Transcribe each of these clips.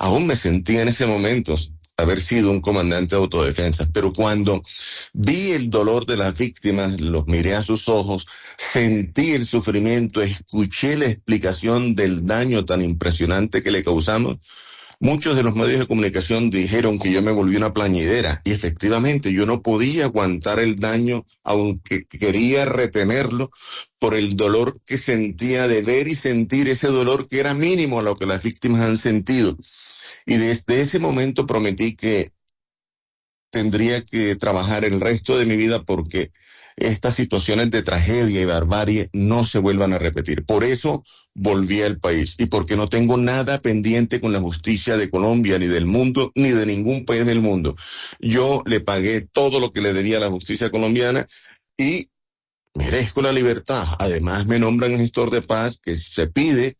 Aún me sentía en ese momento haber sido un comandante de autodefensa, pero cuando vi el dolor de las víctimas, los miré a sus ojos, sentí el sufrimiento, escuché la explicación del daño tan impresionante que le causamos. Muchos de los medios de comunicación dijeron que yo me volví una plañidera, y efectivamente yo no podía aguantar el daño, aunque quería retenerlo, por el dolor que sentía de ver y sentir ese dolor que era mínimo a lo que las víctimas han sentido. Y desde ese momento prometí que tendría que trabajar el resto de mi vida porque estas situaciones de tragedia y barbarie no se vuelvan a repetir. Por eso volví al país y porque no tengo nada pendiente con la justicia de Colombia, ni del mundo, ni de ningún país del mundo. Yo le pagué todo lo que le debía a la justicia colombiana y merezco la libertad. Además me nombran gestor de paz, que se pide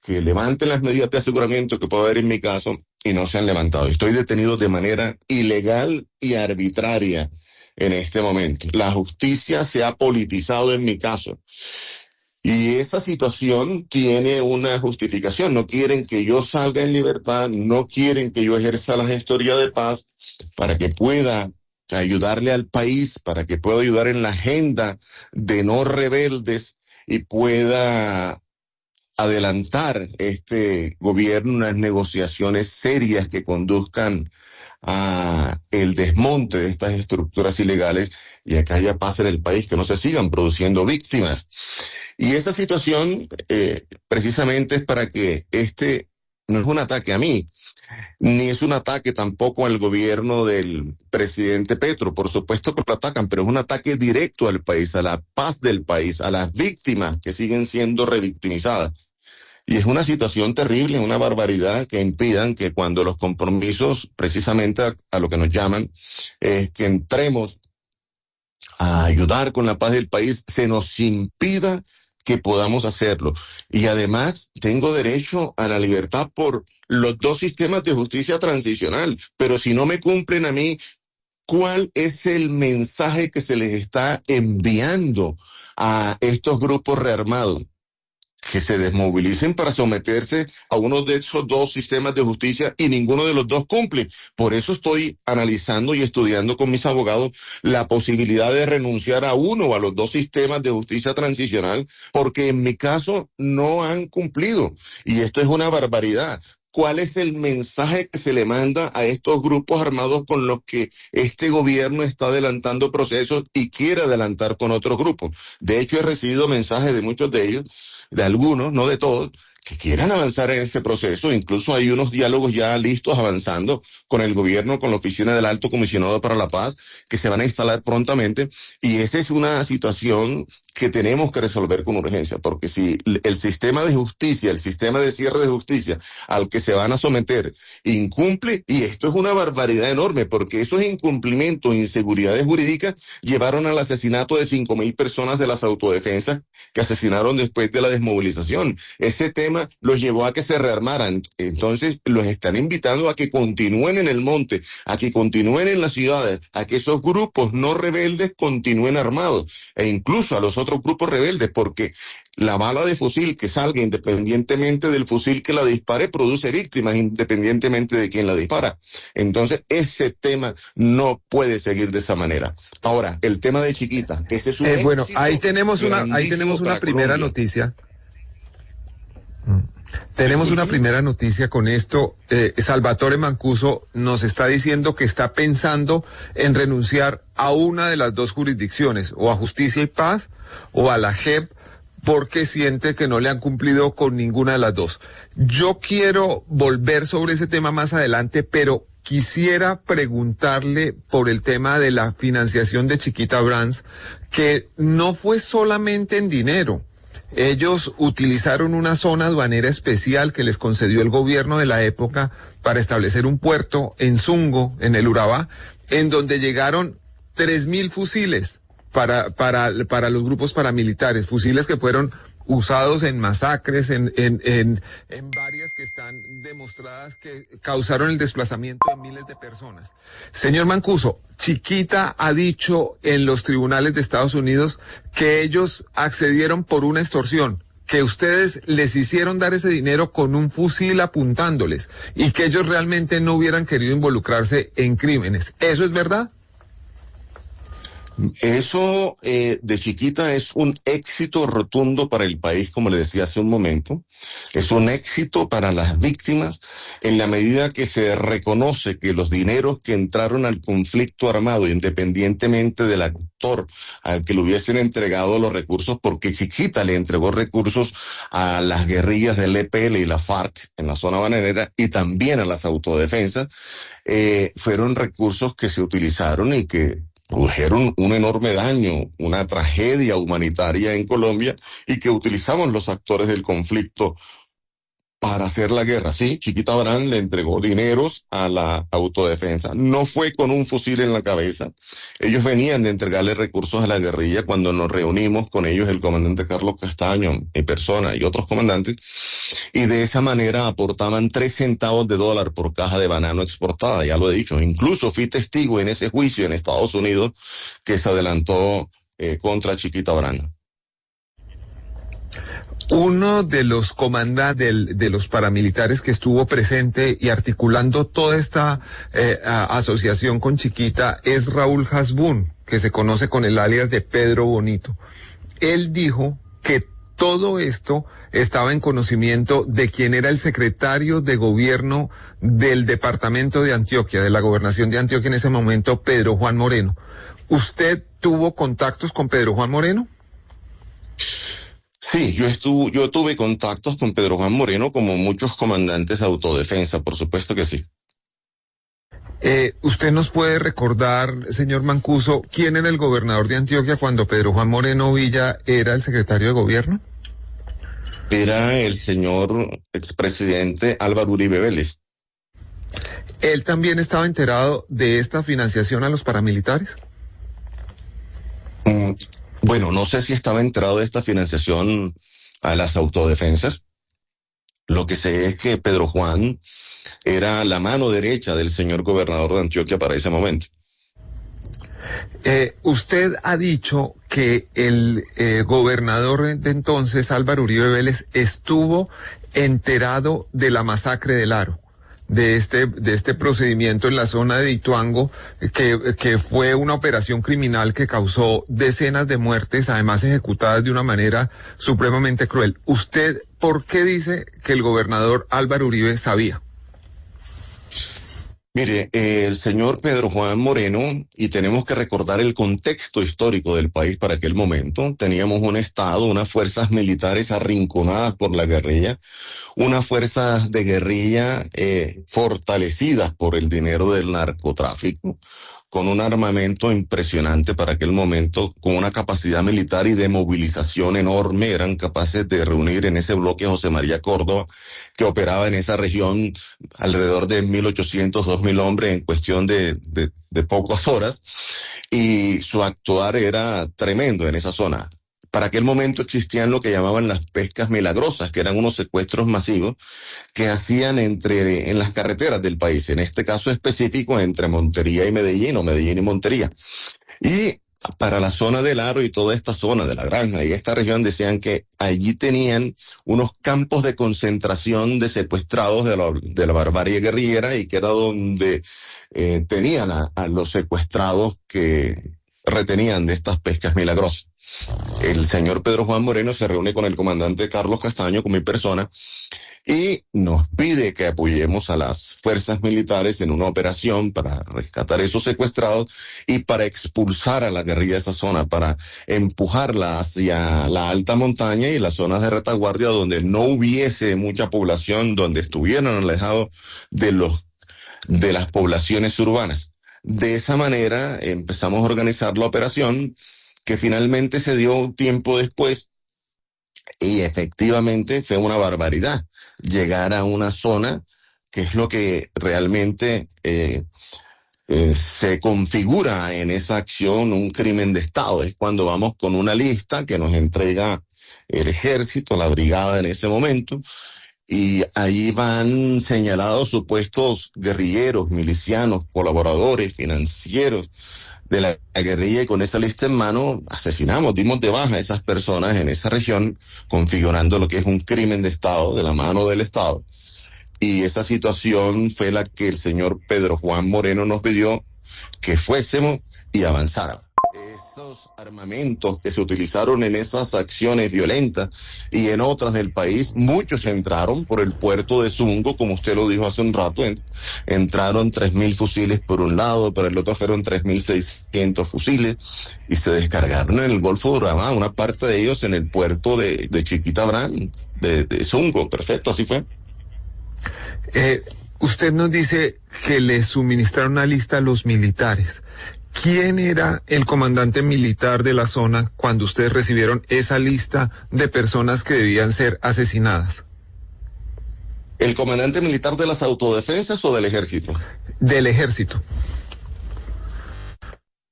que levanten las medidas de aseguramiento que pueda haber en mi caso y no se han levantado. Estoy detenido de manera ilegal y arbitraria en este momento. La justicia se ha politizado en mi caso. Y esa situación tiene una justificación. No quieren que yo salga en libertad, no quieren que yo ejerza la gestoría de paz para que pueda ayudarle al país, para que pueda ayudar en la agenda de no rebeldes y pueda adelantar este gobierno unas negociaciones serias que conduzcan a el desmonte de estas estructuras ilegales y a que haya paz en el país, que no se sigan produciendo víctimas. Y esta situación precisamente es para que no es un ataque a mí, ni es un ataque tampoco al gobierno del presidente Petro. Por supuesto que lo atacan, pero es un ataque directo al país, a la paz del país, a las víctimas que siguen siendo revictimizadas. Y es una situación terrible, una barbaridad que impidan que cuando los compromisos, precisamente a lo que nos llaman, que entremos a ayudar con la paz del país, se nos impida que podamos hacerlo. Y además tengo derecho a la libertad por los dos sistemas de justicia transicional, pero si no me cumplen a mí, ¿cuál es el mensaje que se les está enviando a estos grupos rearmados? Que se desmovilicen para someterse a uno de esos dos sistemas de justicia y ninguno de los dos cumple. Por eso estoy analizando y estudiando con mis abogados la posibilidad de renunciar a uno o a los dos sistemas de justicia transicional, porque en mi caso no han cumplido. Y esto es una barbaridad. ¿Cuál es el mensaje que se le manda a estos grupos armados con los que este gobierno está adelantando procesos y quiere adelantar con otros grupos? De hecho, he recibido mensajes de muchos de ellos, de algunos, no de todos, que quieran avanzar en ese proceso. Incluso hay unos diálogos ya listos avanzando con el gobierno, con la Oficina del Alto Comisionado para la Paz, que se van a instalar prontamente. Y esa es una situación que tenemos que resolver con urgencia, porque si el sistema de justicia, el sistema de cierre de justicia al que se van a someter incumple, y esto es una barbaridad enorme, porque esos incumplimientos e inseguridades jurídicas llevaron al asesinato de 5,000 personas de las autodefensas que asesinaron después de la desmovilización. Ese tema los llevó a que se rearmaran. Entonces los están invitando a que continúen en el monte, a que continúen en las ciudades, a que esos grupos no rebeldes continúen armados, e incluso a los otros grupos rebeldes, porque la bala de fusil que salga independientemente del fusil que la dispare produce víctimas independientemente de quién la dispara. Entonces ese tema no puede seguir de esa manera. Ahora, el tema de Chiquita, ese es un bueno, ahí tenemos una primera noticia. Tenemos una primera noticia con esto. Salvatore Mancuso nos está diciendo que está pensando en renunciar a una de las dos jurisdicciones, o a Justicia y Paz o a la JEP, porque siente que no le han cumplido con ninguna de las dos. Yo quiero volver sobre ese tema más adelante, pero quisiera preguntarle por el tema de la financiación de Chiquita Brands, que no fue solamente en dinero. Ellos utilizaron una zona aduanera especial que les concedió el gobierno de la época para establecer un puerto en Zungo, en el Urabá, en donde llegaron 3.000 fusiles para los grupos paramilitares, fusiles que fueron usados en masacres, en varias que están demostradas que causaron el desplazamiento de miles de personas. Señor Mancuso, Chiquita ha dicho en los tribunales de Estados Unidos que ellos accedieron por una extorsión, que ustedes les hicieron dar ese dinero con un fusil apuntándoles y que ellos realmente no hubieran querido involucrarse en crímenes. ¿Eso es verdad? Eso de Chiquita es un éxito rotundo para el país, como le decía hace un momento. Es un éxito para las víctimas en la medida que se reconoce que los dineros que entraron al conflicto armado, independientemente del actor al que le hubiesen entregado los recursos, porque Chiquita le entregó recursos a las guerrillas del EPL y la FARC en la zona bananera y también a las autodefensas, fueron recursos que se utilizaron y que produjeron un enorme daño, una tragedia humanitaria en Colombia y que utilizamos los actores del conflicto para hacer la guerra. Sí, Chiquita Abraham le entregó dineros a la autodefensa. No fue con un fusil en la cabeza. Ellos venían de entregarle recursos a la guerrilla cuando nos reunimos con ellos, el comandante Carlos Castaño, mi persona y otros comandantes, y de esa manera aportaban 3 centavos de dólar por caja de banano exportada, ya lo he dicho. Incluso fui testigo en ese juicio en Estados Unidos que se adelantó contra Chiquita Abraham. Uno de los comandantes de los paramilitares que estuvo presente y articulando toda esta asociación con Chiquita es Raúl Hasbún, que se conoce con el alias de Pedro Bonito. Él dijo que todo esto estaba en conocimiento de quien era el secretario de gobierno del departamento de Antioquia, de la gobernación de Antioquia en ese momento, Pedro Juan Moreno. ¿Usted tuvo contactos con Pedro Juan Moreno? Sí, yo tuve contactos con Pedro Juan Moreno como muchos comandantes de autodefensa, por supuesto que sí. ¿Usted nos puede recordar, señor Mancuso, quién era el gobernador de Antioquia cuando Pedro Juan Moreno Villa era el secretario de gobierno? Era el señor expresidente Álvaro Uribe Vélez. ¿Él también estaba enterado de esta financiación a los paramilitares? Bueno, no sé si estaba enterado de esta financiación a las autodefensas. Lo que sé es que Pedro Juan era la mano derecha del señor gobernador de Antioquia para ese momento. Usted ha dicho que el gobernador de entonces, Álvaro Uribe Vélez, estuvo enterado de la masacre del Aro, de este procedimiento en la zona de Ituango, que fue una operación criminal que causó decenas de muertes, además ejecutadas de una manera supremamente cruel. ¿Usted por qué dice que el gobernador Álvaro Uribe sabía? Mire, el señor Pedro Juan Moreno, y tenemos que recordar el contexto histórico del país para aquel momento, teníamos un Estado, unas fuerzas militares arrinconadas por la guerrilla, unas fuerzas de guerrilla fortalecidas por el dinero del narcotráfico, con un armamento impresionante para aquel momento, con una capacidad militar y de movilización enorme. Eran capaces de reunir en ese bloque a José María Córdoba, que operaba en esa región alrededor de 1.800, 2.000 hombres en cuestión de pocas horas, y su actuar era tremendo en esa zona. Para aquel momento existían lo que llamaban las pescas milagrosas, que eran unos secuestros masivos que hacían en las carreteras del país, en este caso específico entre Montería y Medellín, o Medellín y Montería. Y para la zona del Aro y toda esta zona de la Granja y esta región decían que allí tenían unos campos de concentración de secuestrados de la barbarie guerrillera, y que era donde tenían a los secuestrados que retenían de estas pescas milagrosas. El señor Pedro Juan Moreno se reúne con el comandante Carlos Castaño, con mi persona, y nos pide que apoyemos a las fuerzas militares en una operación para rescatar esos secuestrados y para expulsar a la guerrilla de esa zona, para empujarla hacia la alta montaña y las zonas de retaguardia donde no hubiese mucha población, donde estuvieran alejados de las poblaciones urbanas. De esa manera empezamos a organizar la operación, que finalmente se dio un tiempo después, y efectivamente fue una barbaridad llegar a una zona que es lo que realmente se configura en esa acción un crimen de Estado. Es cuando vamos con una lista que nos entrega el ejército, la brigada en ese momento, y ahí van señalados supuestos guerrilleros, milicianos, colaboradores, financieros de la guerrilla, y con esa lista en mano asesinamos, dimos de baja a esas personas en esa región, configurando lo que es un crimen de Estado, de la mano del Estado. Y esa situación fue la que el señor Pedro Juan Moreno nos pidió que fuésemos y avanzáramos. Esos armamentos que se utilizaron en esas acciones violentas y en otras del país, muchos entraron por el puerto de Zungo, como usted lo dijo hace un rato, entraron 3.000 fusiles por un lado, por el otro fueron 3.600 fusiles, y se descargaron en el Golfo de Urabá, una parte de ellos en el puerto de Chiquitabrán, de Zungo. Perfecto, así fue. Usted nos dice que le suministraron una lista a los militares. ¿Quién era el comandante militar de la zona cuando ustedes recibieron esa lista de personas que debían ser asesinadas? ¿El comandante militar de las autodefensas o del ejército? Del ejército.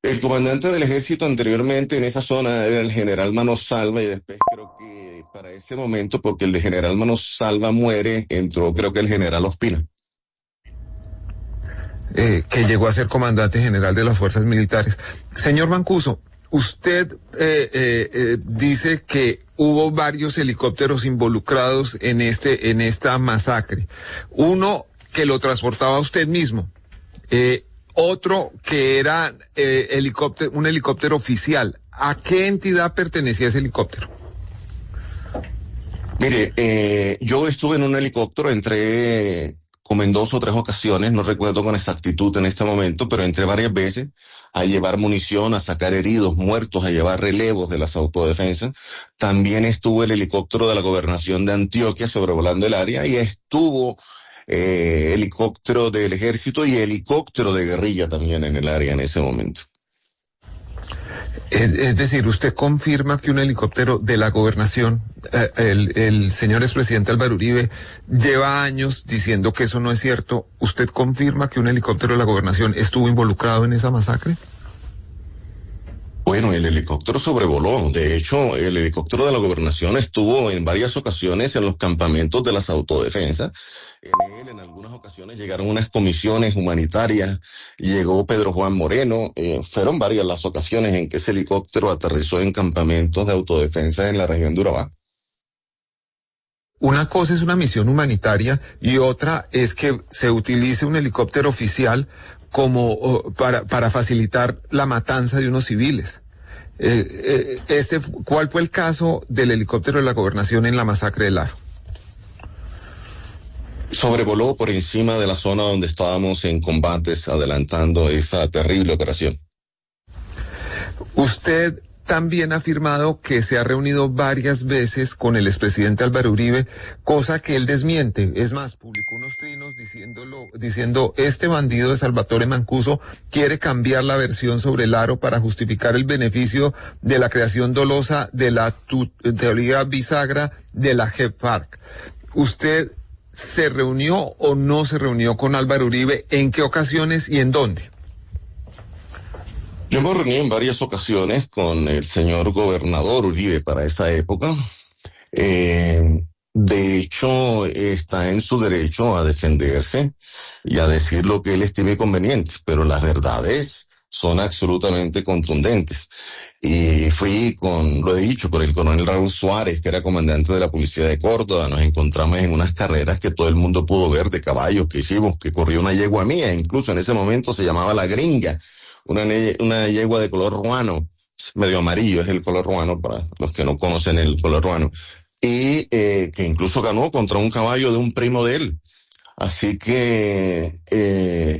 El comandante del ejército anteriormente en esa zona era el general Manos Salva, y después creo que para ese momento, porque el de general Manos Salva muere, entró creo que el general Ospina. Que llegó a ser comandante general de las fuerzas militares. Señor Mancuso, usted dice que hubo varios helicópteros involucrados en esta masacre. Uno que lo transportaba usted mismo. Otro que era un helicóptero oficial. ¿A qué entidad pertenecía ese helicóptero? Mire, yo estuve en un helicóptero, entré como en 2 o 3 ocasiones, no recuerdo con exactitud en este momento, pero entré varias veces a llevar munición, a sacar heridos, muertos, a llevar relevos de las autodefensas. También estuvo el helicóptero de la Gobernación de Antioquia sobrevolando el área, y estuvo helicóptero del ejército y helicóptero de guerrilla también en el área en ese momento. Es decir, usted confirma que un helicóptero de la gobernación, el señor expresidente Álvaro Uribe lleva años diciendo que eso no es cierto. ¿Usted confirma que un helicóptero de la gobernación estuvo involucrado en esa masacre? Bueno, el helicóptero sobrevoló. De hecho, el helicóptero de la gobernación estuvo en varias ocasiones en los campamentos de las autodefensas. En él, en algunas ocasiones, llegaron unas comisiones humanitarias, llegó Pedro Juan Moreno. Fueron varias las ocasiones en que ese helicóptero aterrizó en campamentos de autodefensa en la región de Urabá. Una cosa es una misión humanitaria y otra es que se utilice un helicóptero oficial como para facilitar la matanza de unos civiles. ¿Cuál fue el caso del helicóptero de la gobernación en la masacre del Aro? Sobrevoló por encima de la zona donde estábamos en combates, adelantando esa terrible operación. Usted también ha afirmado que se ha reunido varias veces con el expresidente Álvaro Uribe, cosa que él desmiente. Es más, publicó unos trinos diciendo este bandido de Salvatore Mancuso quiere cambiar la versión sobre el Aro para justificar el beneficio de la creación dolosa de la teoría bisagra de la JEP-FARC. ¿Usted se reunió o no se reunió con Álvaro Uribe? ¿En qué ocasiones y en dónde? Yo me reuní en varias ocasiones con el señor gobernador Uribe para esa época. De hecho, está en su derecho a defenderse y a decir lo que él estime conveniente, pero las verdades son absolutamente contundentes. Y lo he dicho, con el coronel Raúl Suárez, que era comandante de la policía de Córdoba. Nos encontramos en unas carreras que todo el mundo pudo ver de caballos que hicimos, que corrió una yegua mía, incluso en ese momento se llamaba La Gringa. Una yegua de color ruano, medio amarillo es el color ruano para los que no conocen el color ruano, y que incluso ganó contra un caballo de un primo de él. Así que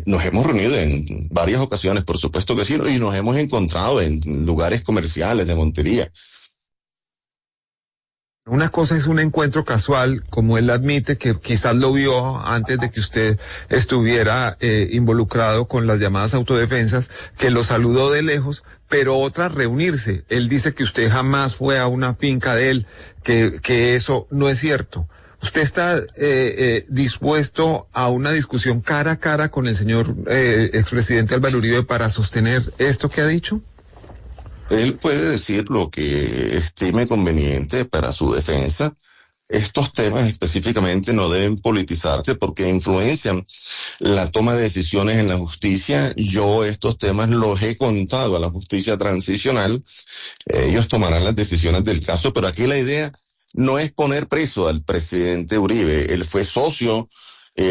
nos hemos reunido en varias ocasiones, por supuesto que sí, y nos hemos encontrado en lugares comerciales de Montería. Una cosa es un encuentro casual, como él admite, que quizás lo vio antes de que usted estuviera involucrado con las llamadas autodefensas, que lo saludó de lejos, pero otra reunirse. Él dice que usted jamás fue a una finca de él, que eso no es cierto. ¿Usted está dispuesto a una discusión cara a cara con el señor expresidente Álvaro Uribe para sostener esto que ha dicho? Él puede decir lo que estime conveniente para su defensa, estos temas específicamente no deben politizarse porque influencian la toma de decisiones en la justicia. Yo estos temas los he contado a la justicia transicional. Ellos tomarán las decisiones del caso, pero aquí la idea no es poner preso al presidente Uribe. Él fue socio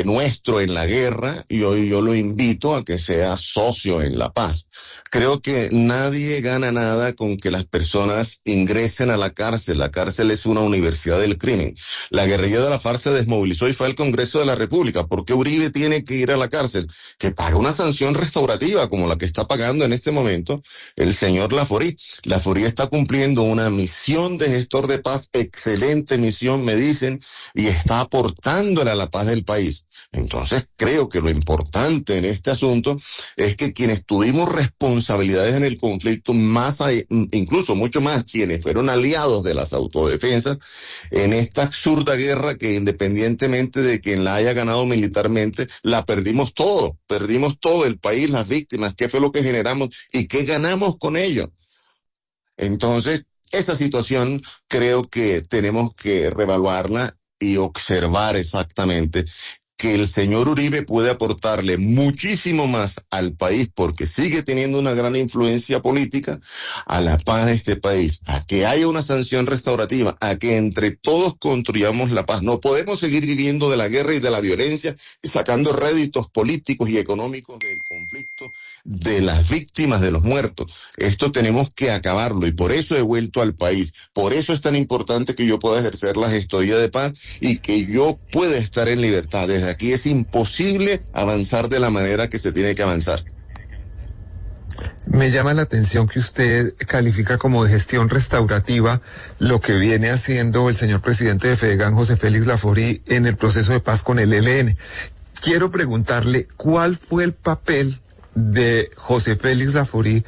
nuestro en la guerra y hoy yo lo invito a que sea socio en la paz. Creo que nadie gana nada con que las personas ingresen a la cárcel. La cárcel es una universidad del crimen. La guerrilla de la FARC se desmovilizó y fue al Congreso de la República. ¿Por qué Uribe tiene que ir a la cárcel? Que pague una sanción restaurativa como la que está pagando en este momento el señor Laforí. Laforí está cumpliendo una misión de gestor de paz, excelente misión, me dicen, y está aportándole a la paz del país. Entonces creo que lo importante en este asunto es que quienes tuvimos responsabilidades en el conflicto, incluso mucho más quienes fueron aliados de las autodefensas, en esta absurda guerra que independientemente de quien la haya ganado militarmente, la perdimos todo el país, las víctimas, qué fue lo que generamos y qué ganamos con ello. Entonces, esa situación creo que tenemos que reevaluarla y observar exactamente que el señor Uribe puede aportarle muchísimo más al país porque sigue teniendo una gran influencia política, a la paz de este país, a que haya una sanción restaurativa, a que entre todos construyamos la paz. No podemos seguir viviendo de la guerra y de la violencia y sacando réditos políticos y económicos del conflicto, de las víctimas, de los muertos. Esto tenemos que acabarlo y por eso he vuelto al país. Por eso es tan importante que yo pueda ejercer la gestoría de paz y que yo pueda estar en libertad. Desde aquí es imposible avanzar de la manera que se tiene que avanzar. Me llama la atención que usted califica como de gestión restaurativa lo que viene haciendo el señor presidente de FEDEGAN, José Félix Laforí, en el proceso de paz con el ELN. Quiero preguntarle cuál fue el papel de José Félix Laforí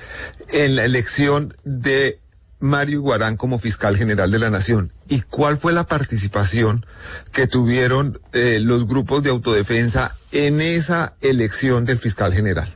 en la elección de Mario Iguarán como fiscal general de la Nación y cuál fue la participación que tuvieron los grupos de autodefensa en esa elección del fiscal general.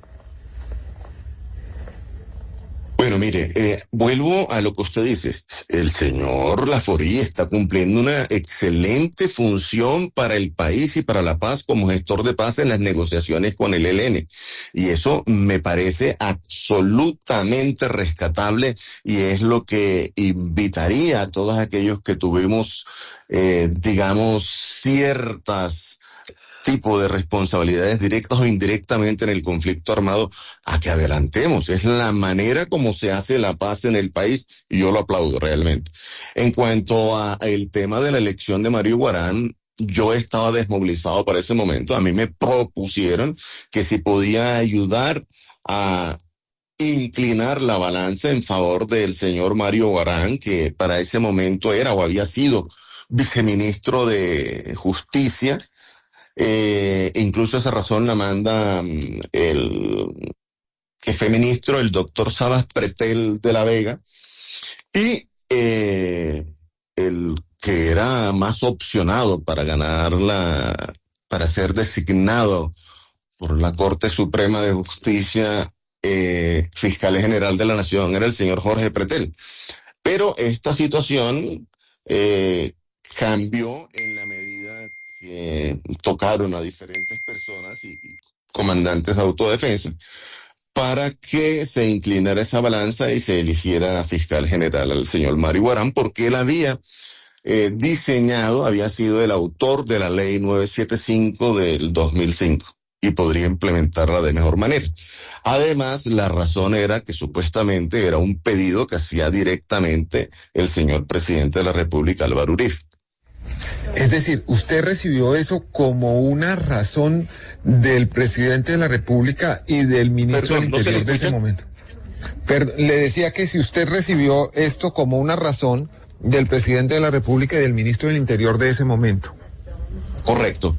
Bueno, mire, vuelvo a lo que usted dice. El señor Laforí está cumpliendo una excelente función para el país y para la paz como gestor de paz en las negociaciones con el ELN. Y eso me parece absolutamente rescatable y es lo que invitaría a todos aquellos que tuvimos, digamos, ciertas tipo de responsabilidades directas o indirectamente en el conflicto armado, a que adelantemos. Es la manera como se hace la paz en el país y yo lo aplaudo realmente. En cuanto a el tema de la elección de Mario Iguarán, yo estaba desmovilizado para ese momento. A mí me propusieron que si podía ayudar a inclinar la balanza en favor del señor Mario Iguarán, que para ese momento era o había sido viceministro de Justicia. Incluso esa razón la manda el que fue ministro, el doctor Sabas Pretel de la Vega, y el que era más opcionado para para ser designado por la Corte Suprema de Justicia fiscal general de la Nación era el señor Jorge Pretel. Pero esta situación cambió en la medida que tocaron a diferentes personas y comandantes de autodefensa para que se inclinara esa balanza y se eligiera fiscal general al señor Mario Iguarán, porque él había había sido el autor de la ley 975 del 2005 y podría implementarla de mejor manera. Además, la razón era que supuestamente era un pedido que hacía directamente el señor presidente de la República, Álvaro Uribe. Es decir, usted recibió eso como una razón del presidente de la República y del ministro del Interior de ese momento. Le decía que si usted recibió esto como una razón del presidente de la República y del ministro del Interior de ese momento. Correcto.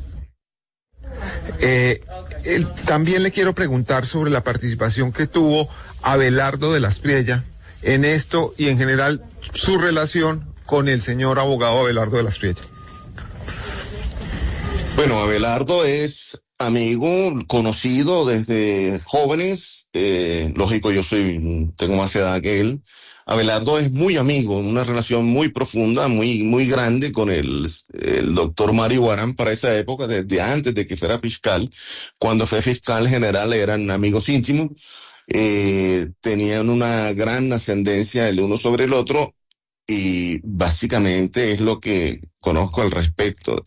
También le quiero preguntar sobre la participación que tuvo Abelardo de las Priella en esto y en general su relación con el señor abogado Abelardo de las Priella. Bueno, Abelardo es amigo, conocido desde jóvenes. Lógico, tengo más edad que él. Abelardo es muy amigo, una relación muy profunda, muy grande con el doctor Mario Guarán para esa época, desde antes de que fuera fiscal. Cuando fue fiscal general eran amigos íntimos, tenían una gran ascendencia el uno sobre el otro y básicamente es lo que conozco al respecto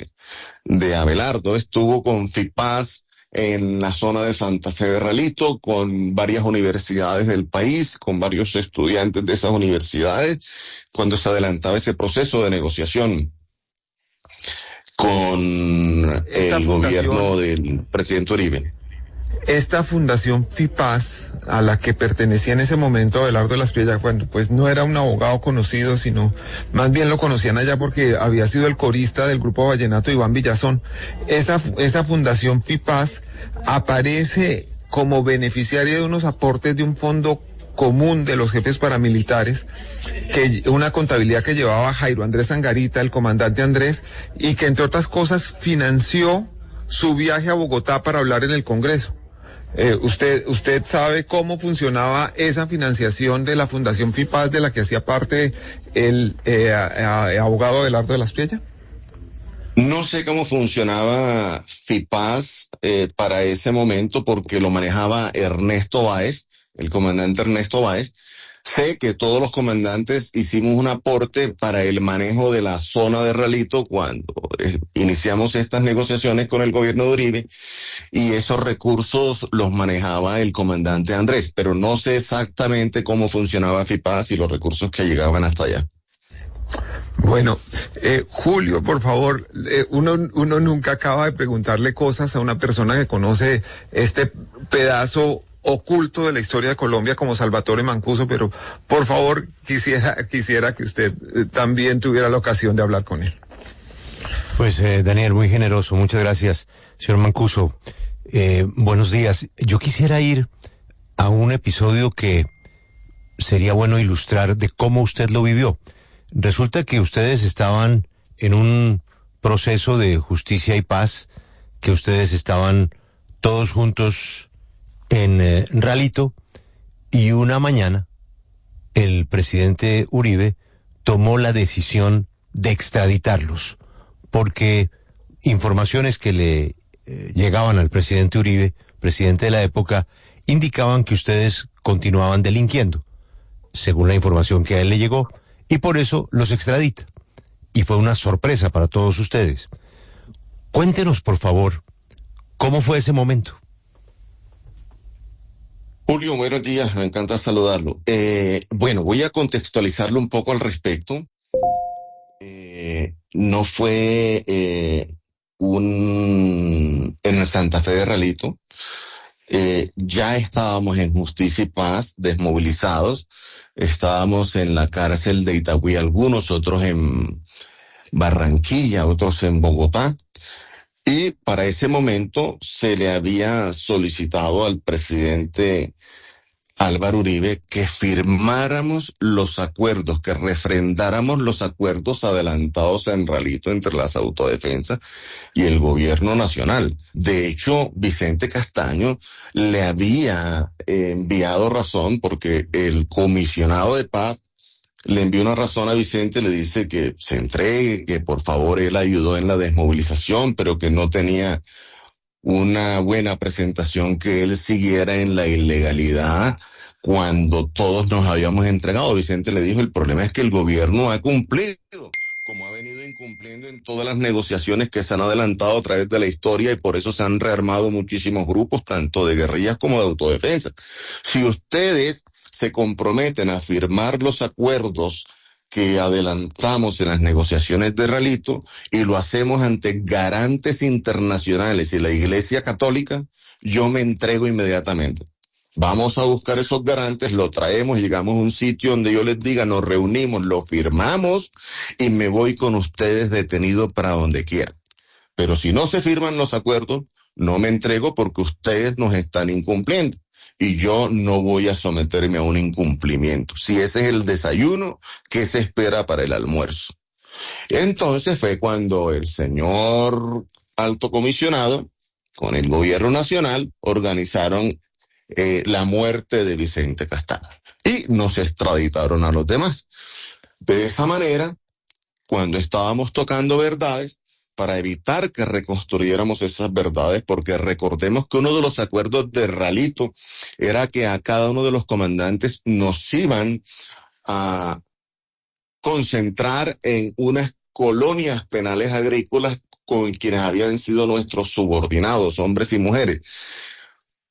de Abelardo. Estuvo con FIPAS en la zona de Santa Fe de Ralito, con varias universidades del país, con varios estudiantes de esas universidades, cuando se adelantaba ese proceso de negociación con Esta el fundación, gobierno del presidente Uribe. esta fundación FIPAS, a la que pertenecía en ese momento Abelardo de las Piedras, bueno, pues no era un abogado conocido, sino más bien lo conocían allá porque había sido el corista del grupo vallenato Iván Villazón. Esa fundación FIPAS aparece como beneficiaria de unos aportes de un fondo común de los jefes paramilitares, que una contabilidad que llevaba Jairo Andrés Angarita, el comandante Andrés, y que entre otras cosas financió su viaje a Bogotá para hablar en el Congreso. ¿Usted sabe cómo funcionaba esa financiación de la Fundación FIPAS de la que hacía parte el abogado Abelardo de las Piedras? No sé cómo funcionaba FIPAS para ese momento porque lo manejaba Ernesto Báez, el comandante Ernesto Báez. Sé que todos los comandantes hicimos un aporte para el manejo de la zona de Ralito cuando iniciamos estas negociaciones con el gobierno de Uribe, y esos recursos los manejaba el comandante Andrés, pero no sé exactamente cómo funcionaba FIPAS y los recursos que llegaban hasta allá. Bueno, Julio, por favor, uno nunca acaba de preguntarle cosas a una persona que conoce este pedazo oculto de la historia de Colombia como Salvatore Mancuso, pero por favor quisiera que usted también tuviera la ocasión de hablar con él. Pues Daniel, muy generoso, muchas gracias, señor Mancuso. Buenos días. Yo quisiera ir a un episodio que sería bueno ilustrar de cómo usted lo vivió. Resulta que ustedes estaban en un proceso de justicia y paz, que ustedes estaban todos juntos en Ralito, y una mañana el presidente Uribe tomó la decisión de extraditarlos, porque informaciones que le llegaban al presidente Uribe, presidente de la época, indicaban que ustedes continuaban delinquiendo, según la información que a él le llegó, y por eso los extradita. Y fue una sorpresa para todos ustedes. Cuéntenos, por favor, ¿cómo fue ese momento? Julio, buenos días, me encanta saludarlo. Bueno, voy a contextualizarlo un poco al respecto. No fue en el Santa Fe de Ralito. Ya estábamos en Justicia y Paz, desmovilizados. Estábamos en la cárcel de Itagüí, algunos, otros en Barranquilla, otros en Bogotá. Y para ese momento se le había solicitado al presidente Álvaro Uribe que firmáramos los acuerdos, que refrendáramos los acuerdos adelantados en Ralito entre las autodefensas y el gobierno nacional. De hecho, Vicente Castaño le había enviado razón porque el comisionado de paz le envió una razón a Vicente, le dice que se entregue, que por favor él ayudó en la desmovilización, pero que no tenía una buena presentación, que él siguiera en la ilegalidad cuando todos nos habíamos entregado. Vicente le dijo, el problema es que el gobierno ha cumplido, como ha venido incumpliendo en todas las negociaciones que se han adelantado a través de la historia, y por eso se han rearmado muchísimos grupos, tanto de guerrillas como de autodefensa. Si ustedes se comprometen a firmar los acuerdos que adelantamos en las negociaciones de Ralito y lo hacemos ante garantes internacionales y la Iglesia Católica, yo me entrego inmediatamente. Vamos a buscar esos garantes, lo traemos, llegamos a un sitio donde yo les diga, nos reunimos, lo firmamos y me voy con ustedes detenido para donde quieran. Pero si no se firman los acuerdos, no me entrego porque ustedes nos están incumpliendo. Y yo no voy a someterme a un incumplimiento. Si ese es el desayuno, ¿qué se espera para el almuerzo? Entonces fue cuando el señor alto comisionado, con el gobierno nacional, organizaron la muerte de Vicente Castaño. y nos extraditaron a los demás. De esa manera, cuando estábamos tocando verdades, para evitar que reconstruyéramos esas verdades, porque recordemos que uno de los acuerdos de Ralito era que a cada uno de los comandantes nos iban a concentrar en unas colonias penales agrícolas con quienes habían sido nuestros subordinados, hombres y mujeres,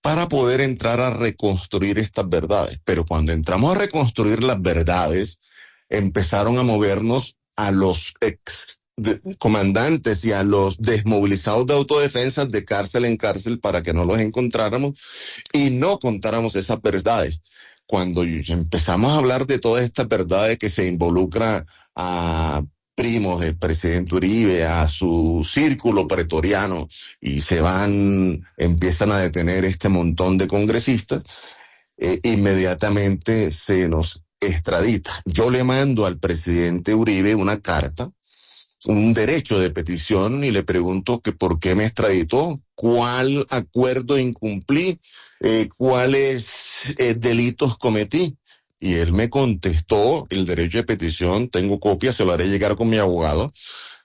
para poder entrar a reconstruir estas verdades. Pero cuando entramos a reconstruir las verdades, empezaron a movernos a los comandantes y a los desmovilizados de autodefensa de cárcel en cárcel para que no los encontráramos y no contáramos esas verdades. Cuando empezamos a hablar de todas estas verdades que se involucra a primos del presidente Uribe, a su círculo pretoriano, y empiezan a detener este montón de congresistas, inmediatamente se nos extradita. Yo le mando al presidente Uribe una carta, un derecho de petición, y le pregunto que por qué me extraditó, cuál acuerdo incumplí, cuáles delitos cometí. Y él me contestó el derecho de petición, tengo copia, se lo haré llegar con mi abogado,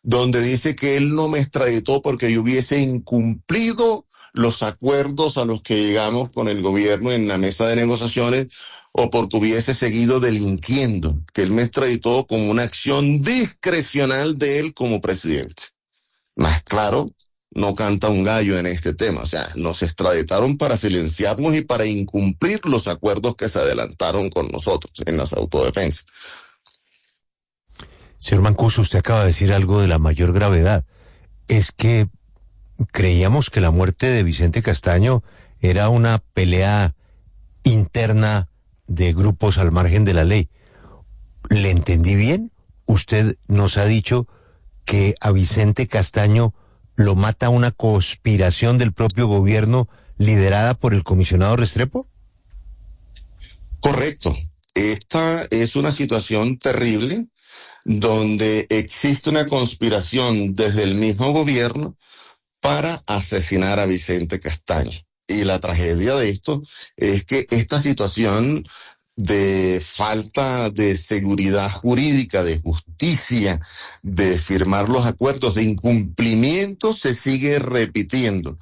donde dice que él no me extraditó porque yo hubiese incumplido los acuerdos a los que llegamos con el gobierno en la mesa de negociaciones o porque hubiese seguido delinquiendo, que él me extraditó como una acción discrecional de él como presidente. Más claro, no canta un gallo en este tema. O sea, nos extraditaron para silenciarnos y para incumplir los acuerdos que se adelantaron con nosotros en las autodefensas. Señor Mancuso, usted acaba de decir algo de la mayor gravedad. Es que creíamos que la muerte de Vicente Castaño era una pelea interna de grupos al margen de la ley. ¿Le entendí bien? Usted nos ha dicho que a Vicente Castaño lo mata una conspiración del propio gobierno liderada por el comisionado Restrepo. Correcto. Esta es una situación terrible donde existe una conspiración desde el mismo gobierno para asesinar a Vicente Castaño. Y la tragedia de esto es que esta situación de falta de seguridad jurídica, de justicia, de firmar los acuerdos, de incumplimiento, se sigue repitiendo.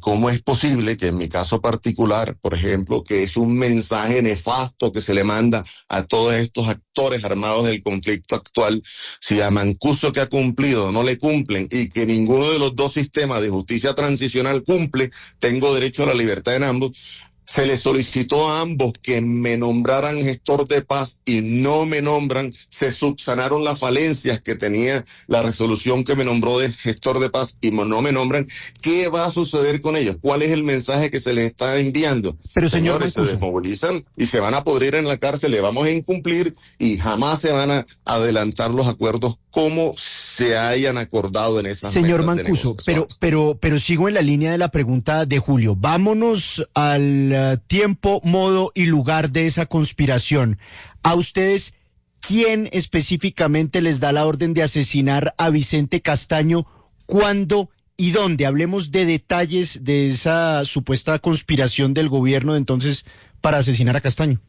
¿Cómo es posible que en mi caso particular, por ejemplo, que es un mensaje nefasto que se le manda a todos estos actores armados del conflicto actual, si a Mancuso que ha cumplido no le cumplen y que ninguno de los dos sistemas de justicia transicional cumple, tengo derecho a la libertad en ambos? Se le solicitó a ambos que me nombraran gestor de paz y no me nombran, se subsanaron las falencias que tenía la resolución que me nombró de gestor de paz y no me nombran. ¿Qué va a suceder con ellos? ¿Cuál es el mensaje que se les está enviando? Pero señores, se desmovilizan y se van a podrir en la cárcel, le vamos a incumplir y jamás se van a adelantar los acuerdos como se hayan acordado en esa. Señor Mancuso, pero sigo en la línea de la pregunta de Julio. Vámonos al tiempo, modo y lugar de esa conspiración. ¿A ustedes quién específicamente les da la orden de asesinar a Vicente Castaño? ¿Cuándo y dónde? Hablemos de detalles de esa supuesta conspiración del gobierno entonces para asesinar a Castaño.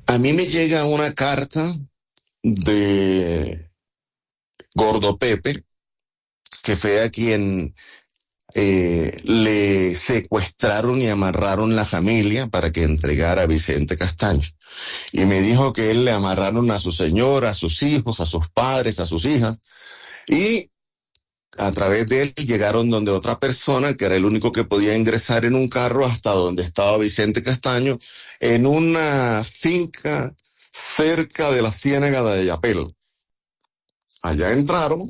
A mí me llega una carta de Gordo Pepe, que fue a quien le secuestraron y amarraron la familia para que entregara a Vicente Castaño. Y me dijo que él le amarraron a su señora, a sus hijos, a sus padres, a sus hijas, y a través de él llegaron donde otra persona, que era el único que podía ingresar en un carro hasta donde estaba Vicente Castaño, en una finca cerca de la Ciénaga de Ayapel. Allá entraron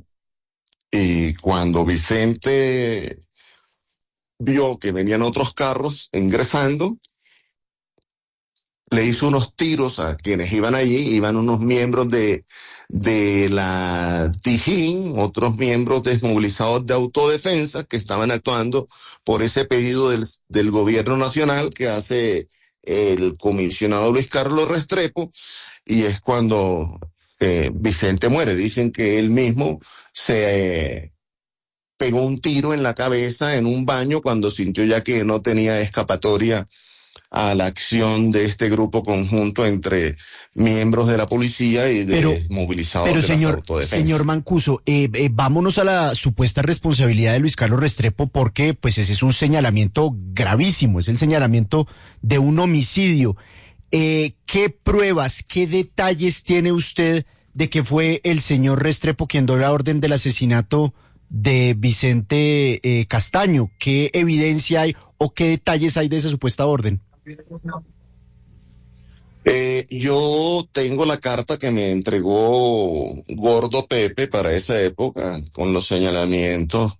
y cuando Vicente vio que venían otros carros ingresando, le hizo unos tiros a quienes iban allí. Iban unos miembros de la Dijín, otros miembros desmovilizados de autodefensa que estaban actuando por ese pedido del gobierno nacional que hace el comisionado Luis Carlos Restrepo, y es cuando Vicente muere. Dicen que él mismo se pegó un tiro en la cabeza en un baño cuando sintió ya que no tenía escapatoria a la acción de este grupo conjunto entre miembros de la policía y de movilizados de las autodefensas. Señor Mancuso, vámonos a la supuesta responsabilidad de Luis Carlos Restrepo, porque pues ese es un señalamiento gravísimo, es el señalamiento de un homicidio. ¿Qué pruebas, qué detalles tiene usted de que fue el señor Restrepo quien dio la orden del asesinato de Vicente Castaño? ¿Qué evidencia hay o qué detalles hay de esa supuesta orden? Yo tengo la carta que me entregó Gordo Pepe para esa época, con los señalamientos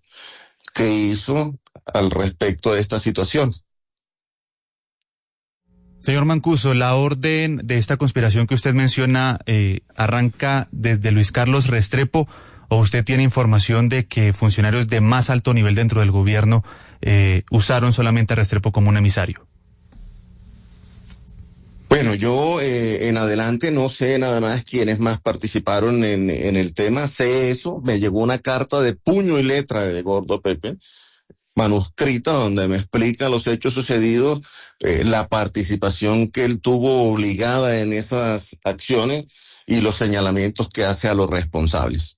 que hizo al respecto de esta situación. Señor Mancuso, la orden de esta conspiración que usted menciona arranca desde Luis Carlos Restrepo, ¿o usted tiene información de que funcionarios de más alto nivel dentro del gobierno usaron solamente a Restrepo como un emisario? Bueno, yo en adelante no sé nada más quiénes más participaron en el tema, sé eso, me llegó una carta de puño y letra de Gordo Pepe, manuscrita, donde me explica los hechos sucedidos, la participación que él tuvo obligada en esas acciones y los señalamientos que hace a los responsables.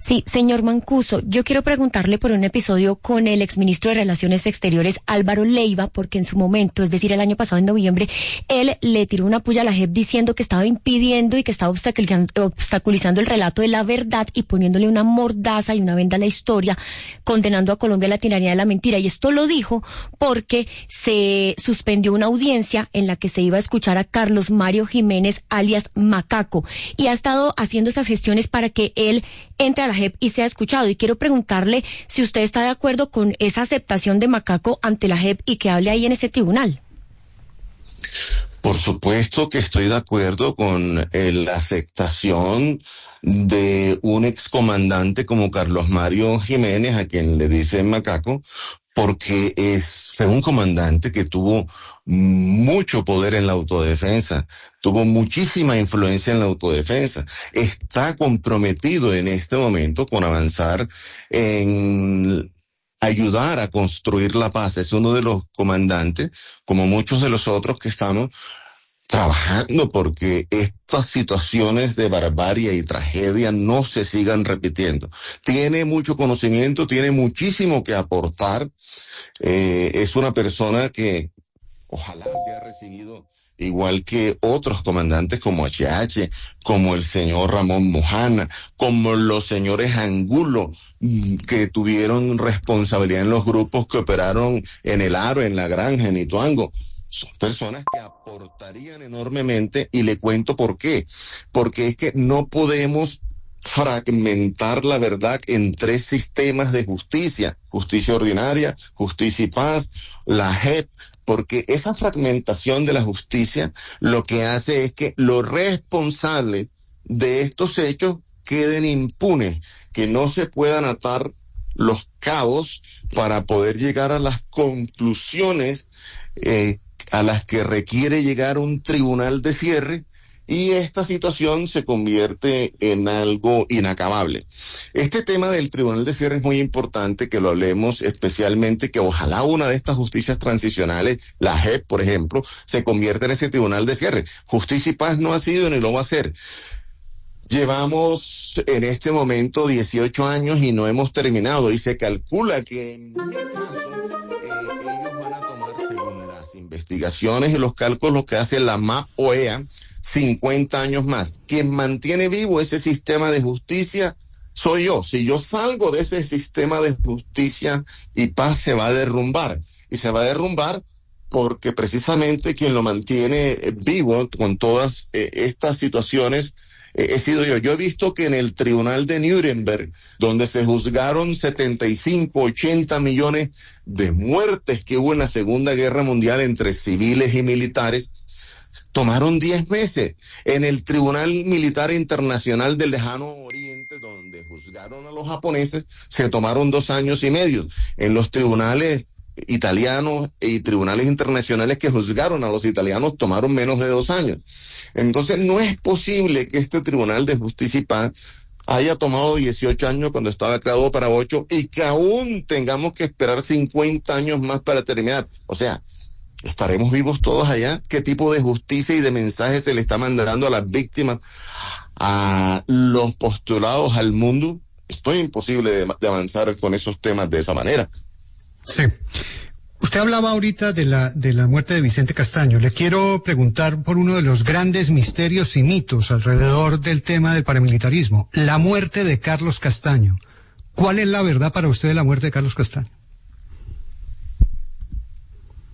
Sí, señor Mancuso, yo quiero preguntarle por un episodio con el exministro de Relaciones Exteriores, Álvaro Leiva, porque en su momento, es decir, el año pasado en noviembre, él le tiró una puya a la JEP diciendo que estaba impidiendo y que estaba obstaculizando el relato de la verdad y poniéndole una mordaza y una venda a la historia, condenando a Colombia a la tiranía de la mentira. Y esto lo dijo porque se suspendió una audiencia en la que se iba a escuchar a Carlos Mario Jiménez, alias Macaco, y ha estado haciendo esas gestiones para que él entre a la JEP y sea escuchado. Y quiero preguntarle si usted está de acuerdo con esa aceptación de Macaco ante la JEP y que hable ahí en ese tribunal. Por supuesto que estoy de acuerdo con la aceptación de un excomandante como Carlos Mario Jiménez, a quien le dicen Macaco, porque fue un comandante que tuvo mucho poder en la autodefensa, tuvo muchísima influencia en la autodefensa, está comprometido en este momento con avanzar en ayudar a construir la paz. Es uno de los comandantes, como muchos de los otros que estamos trabajando porque estas situaciones de barbarie y tragedia no se sigan repitiendo. Tiene mucho conocimiento, tiene muchísimo que aportar. Es una persona que ojalá sea recibido igual que otros comandantes como HH, como el señor Ramón Mojana, como los señores Angulo, que tuvieron responsabilidad en los grupos que operaron en El Aro, en La Granja, en Ituango. Son personas que aportarían enormemente, y le cuento por qué. Porque es que no podemos fragmentar la verdad en tres sistemas de justicia: justicia ordinaria, justicia y paz, la JEP, porque esa fragmentación de la justicia lo que hace es que los responsables de estos hechos queden impunes, que no se puedan atar los cabos para poder llegar a las conclusiones a las que requiere llegar un tribunal de cierre, y esta situación se convierte en algo inacabable. Este tema del tribunal de cierre es muy importante que lo hablemos, especialmente que ojalá una de estas justicias transicionales, la JEP, por ejemplo, se convierta en ese tribunal de cierre. Justicia y paz no ha sido ni lo va a ser. Llevamos en este momento 18 años y no hemos terminado, y se calcula que en mi caso ellos van a tomar, según las investigaciones y los cálculos que hace la MAP-OEA, 50 años más. Quien mantiene vivo ese sistema de justicia soy yo. Si yo salgo de ese sistema de justicia y paz, se va a derrumbar. Y se va a derrumbar porque precisamente quien lo mantiene vivo con todas estas situaciones he sido yo. Yo he visto que en el tribunal de Nuremberg, donde se juzgaron 75, 80 millones de muertes que hubo en la Segunda Guerra Mundial entre civiles y militares, tomaron 10 meses. En el Tribunal Militar Internacional del Lejano Oriente, donde juzgaron a los japoneses, se tomaron 2 años y medio. En los tribunales italianos y tribunales internacionales que juzgaron a los italianos tomaron menos de 2 años. Entonces no es posible que este Tribunal de Justicia y Paz haya tomado 18 años cuando estaba creado para 8 y que aún tengamos que esperar 50 años más para terminar. O sea, ¿Estaremos vivos todos allá? ¿Qué tipo de justicia y de mensaje se le está mandando a las víctimas, a los postulados, al mundo? Esto es imposible de avanzar con esos temas de esa manera. Sí. Usted hablaba ahorita de la muerte de Vicente Castaño. Le quiero preguntar por uno de los grandes misterios y mitos alrededor del tema del paramilitarismo, la muerte de Carlos Castaño. ¿Cuál es la verdad para usted de la muerte de Carlos Castaño?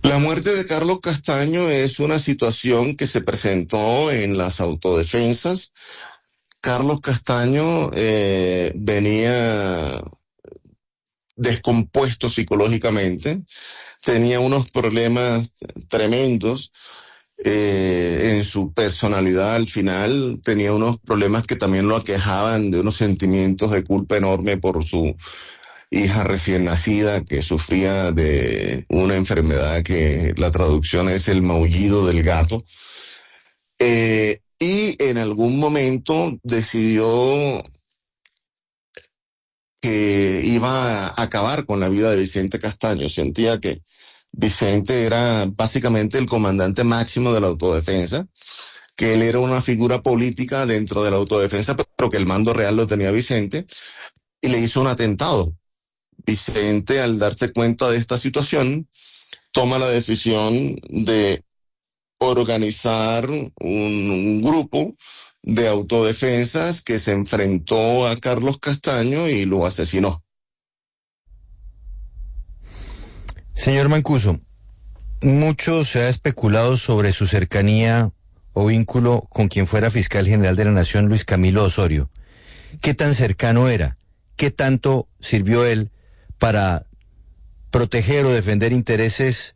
La muerte de Carlos Castaño es una situación que se presentó en las autodefensas. Carlos Castaño venía descompuesto psicológicamente, tenía unos problemas tremendos en su personalidad al final, tenía unos problemas que también lo aquejaban de unos sentimientos de culpa enorme por su hija recién nacida que sufría de una enfermedad que la traducción es el maullido del gato. Y en algún momento decidió que iba a acabar con la vida de Vicente Castaño. Sentía que Vicente era básicamente el comandante máximo de la autodefensa, que él era una figura política dentro de la autodefensa, pero que el mando real lo tenía Vicente, y le hizo un atentado. Vicente, al darse cuenta de esta situación, toma la decisión de organizar un grupo de autodefensas que se enfrentó a Carlos Castaño y lo asesinó. Señor Mancuso, mucho se ha especulado sobre su cercanía o vínculo con quien fuera fiscal general de la Nación, Luis Camilo Osorio. ¿Qué tan cercano era? ¿Qué tanto sirvió él para proteger o defender intereses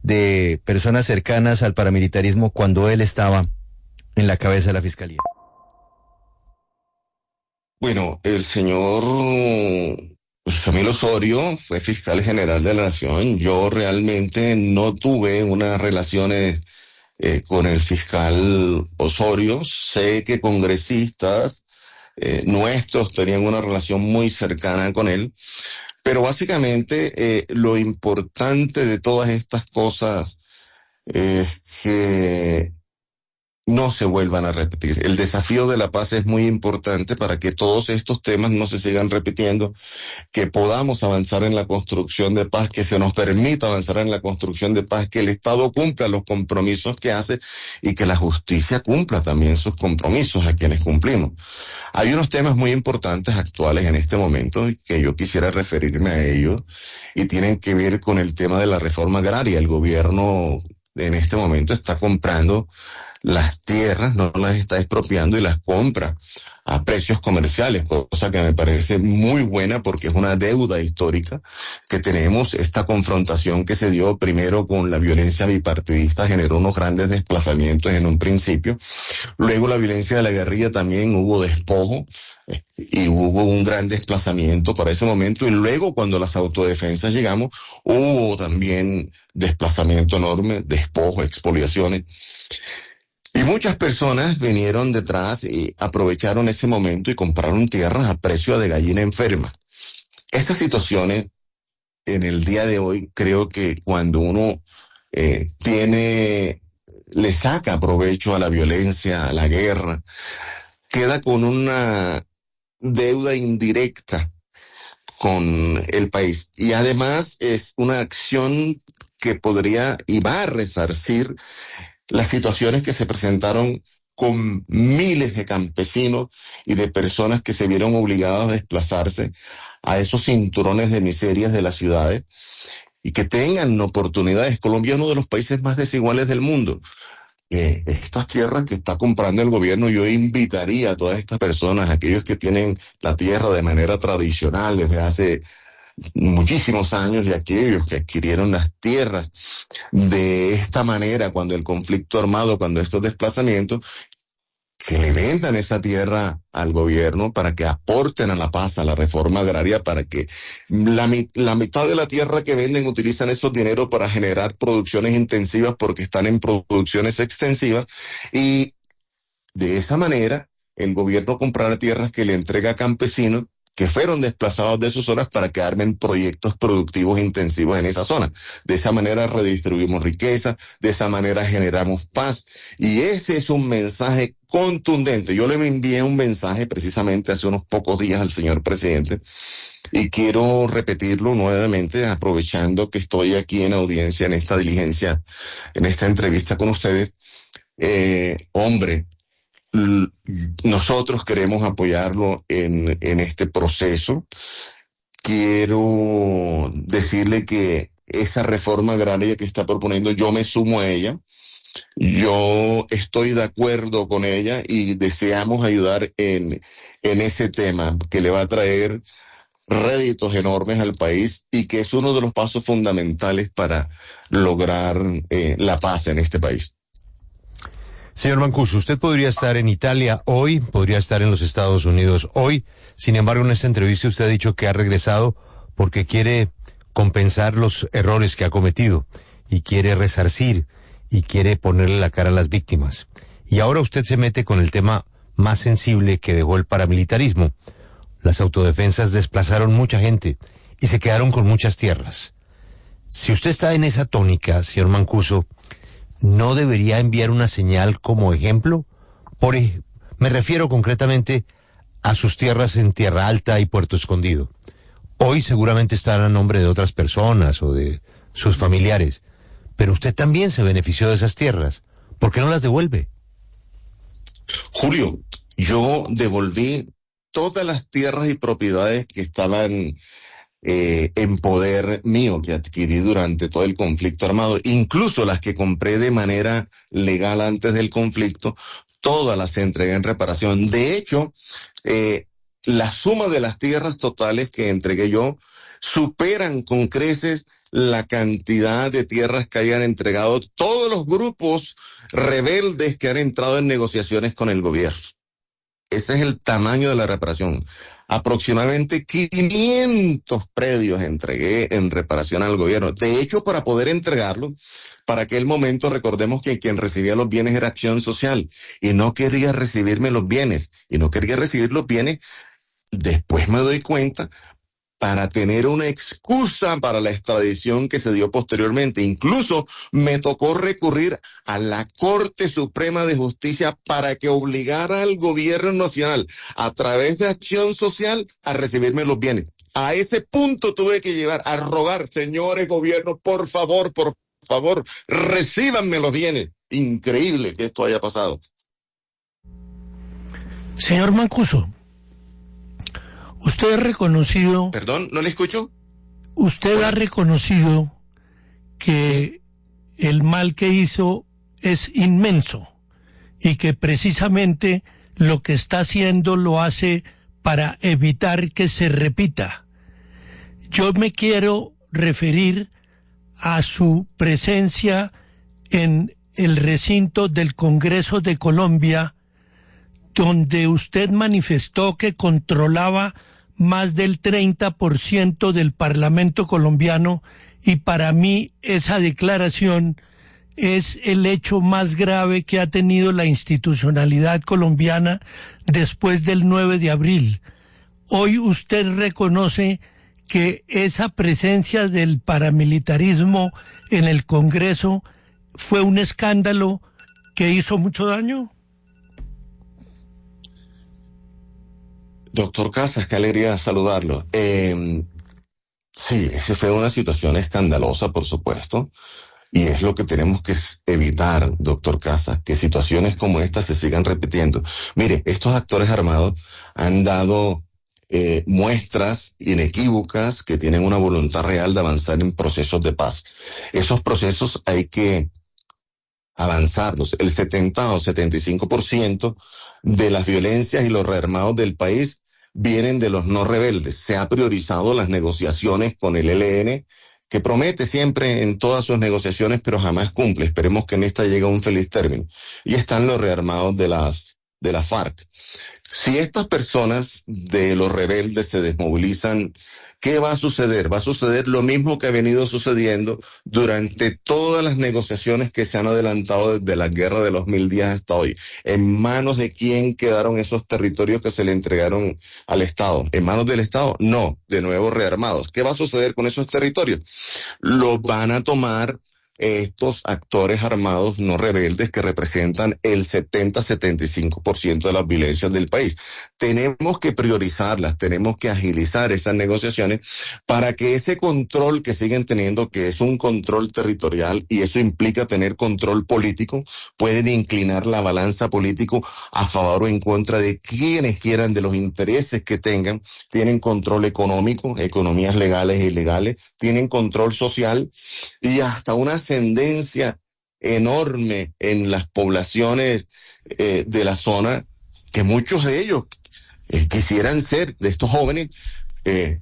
de personas cercanas al paramilitarismo cuando él estaba en la cabeza de la fiscalía? Bueno, el señor Camilo Osorio fue fiscal general de la Nación. Yo realmente no tuve unas relaciones con el fiscal Osorio. Sé que congresistas nuestros tenían una relación muy cercana con él. Pero básicamente lo importante de todas estas cosas es que no se vuelvan a repetir. El desafío de la paz es muy importante para que todos estos temas no se sigan repitiendo, que podamos avanzar en la construcción de paz, que se nos permita avanzar en la construcción de paz, que el Estado cumpla los compromisos que hace y que la justicia cumpla también sus compromisos a quienes cumplimos. Hay unos temas muy importantes actuales en este momento que yo quisiera referirme a ellos y tienen que ver con el tema de la reforma agraria. El gobierno en este momento está comprando las tierras, no las está expropiando y las compra a precios comerciales, cosa que me parece muy buena porque es una deuda histórica que tenemos. Esta confrontación que se dio primero con la violencia bipartidista generó unos grandes desplazamientos en un principio, luego la violencia de la guerrilla también hubo despojo y hubo un gran desplazamiento para ese momento, y luego cuando las autodefensas llegamos hubo también desplazamiento enorme, despojo, expoliaciones. Y muchas personas vinieron detrás y aprovecharon ese momento y compraron tierras a precio de gallina enferma. Estas situaciones, en el día de hoy, creo que cuando uno le saca provecho a la violencia, a la guerra, queda con una deuda indirecta con el país. Y además es una acción que podría y va a resarcir las situaciones que se presentaron con miles de campesinos y de personas que se vieron obligadas a desplazarse a esos cinturones de miserias de las ciudades y que tengan oportunidades. Colombia es uno de los países más desiguales del mundo. Estas tierras que está comprando el gobierno, yo invitaría a todas estas personas, aquellos que tienen la tierra de manera tradicional desde hace muchísimos años, y aquellos que adquirieron las tierras de esta manera cuando el conflicto armado, cuando estos desplazamientos, que le vendan esa tierra al gobierno para que aporten a la paz, a la reforma agraria, para que la mitad de la tierra que venden utilizan esos dineros para generar producciones intensivas porque están en producciones extensivas, y de esa manera el gobierno comprará tierras que le entrega a campesinos que fueron desplazados de sus zonas para que armen proyectos productivos intensivos en esa zona. De esa manera redistribuimos riqueza, de esa manera generamos paz, y ese es un mensaje contundente. Yo le envié un mensaje precisamente hace unos pocos días al señor presidente, y quiero repetirlo nuevamente, aprovechando que estoy aquí en audiencia, en esta diligencia, en esta entrevista con ustedes. Hombre, nosotros queremos apoyarlo en este proceso. Quiero decirle que esa reforma agraria que está proponiendo, yo me sumo a ella. Yo estoy de acuerdo con ella y deseamos ayudar en ese tema que le va a traer réditos enormes al país y que es uno de los pasos fundamentales para lograr la paz en este país. Señor Mancuso, usted podría estar en Italia hoy, podría estar en los Estados Unidos hoy. Sin embargo, en esta entrevista usted ha dicho que ha regresado porque quiere compensar los errores que ha cometido y quiere resarcir y quiere ponerle la cara a las víctimas. Y ahora usted se mete con el tema más sensible que dejó el paramilitarismo. Las autodefensas desplazaron mucha gente y se quedaron con muchas tierras. Si usted está en esa tónica, señor Mancuso, ¿no debería enviar una señal como ejemplo? Me refiero concretamente a sus tierras en Tierra Alta y Puerto Escondido. Hoy seguramente están a nombre de otras personas o de sus familiares, pero usted también se benefició de esas tierras. ¿Por qué no las devuelve? Julio, yo devolví todas las tierras y propiedades que estaban en poder mío, que adquirí durante todo el conflicto armado, incluso las que compré de manera legal antes del conflicto, todas las entregué en reparación. De hecho, la suma de las tierras totales que entregué yo superan con creces la cantidad de tierras que hayan entregado todos los grupos rebeldes que han entrado en negociaciones con el gobierno. Ese es el tamaño de la reparación. Aproximadamente 500 predios entregué en reparación al gobierno. De hecho, para poder entregarlo, para aquel momento recordemos que quien recibía los bienes era Acción Social y no quería recibirme los bienes. Y no quería recibir los bienes, después me doy cuenta, para tener una excusa para la extradición que se dio posteriormente. Incluso me tocó recurrir a la Corte Suprema de Justicia para que obligara al gobierno nacional, a través de Acción Social, a recibirme los bienes. A ese punto tuve que llegar a rogar, señores gobiernos, por favor, recíbanme los bienes. Increíble que esto haya pasado. Señor Mancuso, usted ha reconocido... Perdón, ¿no le escucho? Usted ha reconocido que el mal que hizo es inmenso y que precisamente lo que está haciendo lo hace para evitar que se repita. Yo me quiero referir a su presencia en el recinto del Congreso de Colombia, donde usted manifestó que controlaba más del 30% del Parlamento colombiano, y para mí esa declaración es el hecho más grave que ha tenido la institucionalidad colombiana después del 9 de abril. Hoy usted reconoce que esa presencia del paramilitarismo en el Congreso fue un escándalo que hizo mucho daño. Doctor Casas, qué alegría saludarlo. Sí, esa fue una situación escandalosa, por supuesto, y es lo que tenemos que evitar, doctor Casas, que situaciones como esta se sigan repitiendo. Mire, estos actores armados han dado muestras inequívocas que tienen una voluntad real de avanzar en procesos de paz. Esos procesos hay que avanzarlos. El 70 o 75% de las violencias y los rearmados del país vienen de los no rebeldes. Se ha priorizado las negociaciones con el ELN, que promete siempre en todas sus negociaciones, pero jamás cumple. Esperemos que en esta llegue a un feliz término. Y están los rearmados de las FARC. Si estas personas de los rebeldes se desmovilizan, ¿qué va a suceder? Va a suceder lo mismo que ha venido sucediendo durante todas las negociaciones que se han adelantado desde la guerra de los 1000 días hasta hoy. ¿En manos de quién quedaron esos territorios que se le entregaron al Estado? ¿En manos del Estado? No, de nuevo rearmados. ¿Qué va a suceder con esos territorios? Los van a tomar estos actores armados no rebeldes que representan el 70-75% de las violencias del país. Tenemos que priorizarlas, tenemos que agilizar esas negociaciones para que ese control que siguen teniendo, que es un control territorial, y eso implica tener control político, pueden inclinar la balanza político a favor o en contra de quienes quieran, de los intereses que tengan. Tienen control económico, economías legales e ilegales, tienen control social y hasta una ascendencia enorme en las poblaciones de la zona, que muchos de ellos quisieran ser, de estos jóvenes,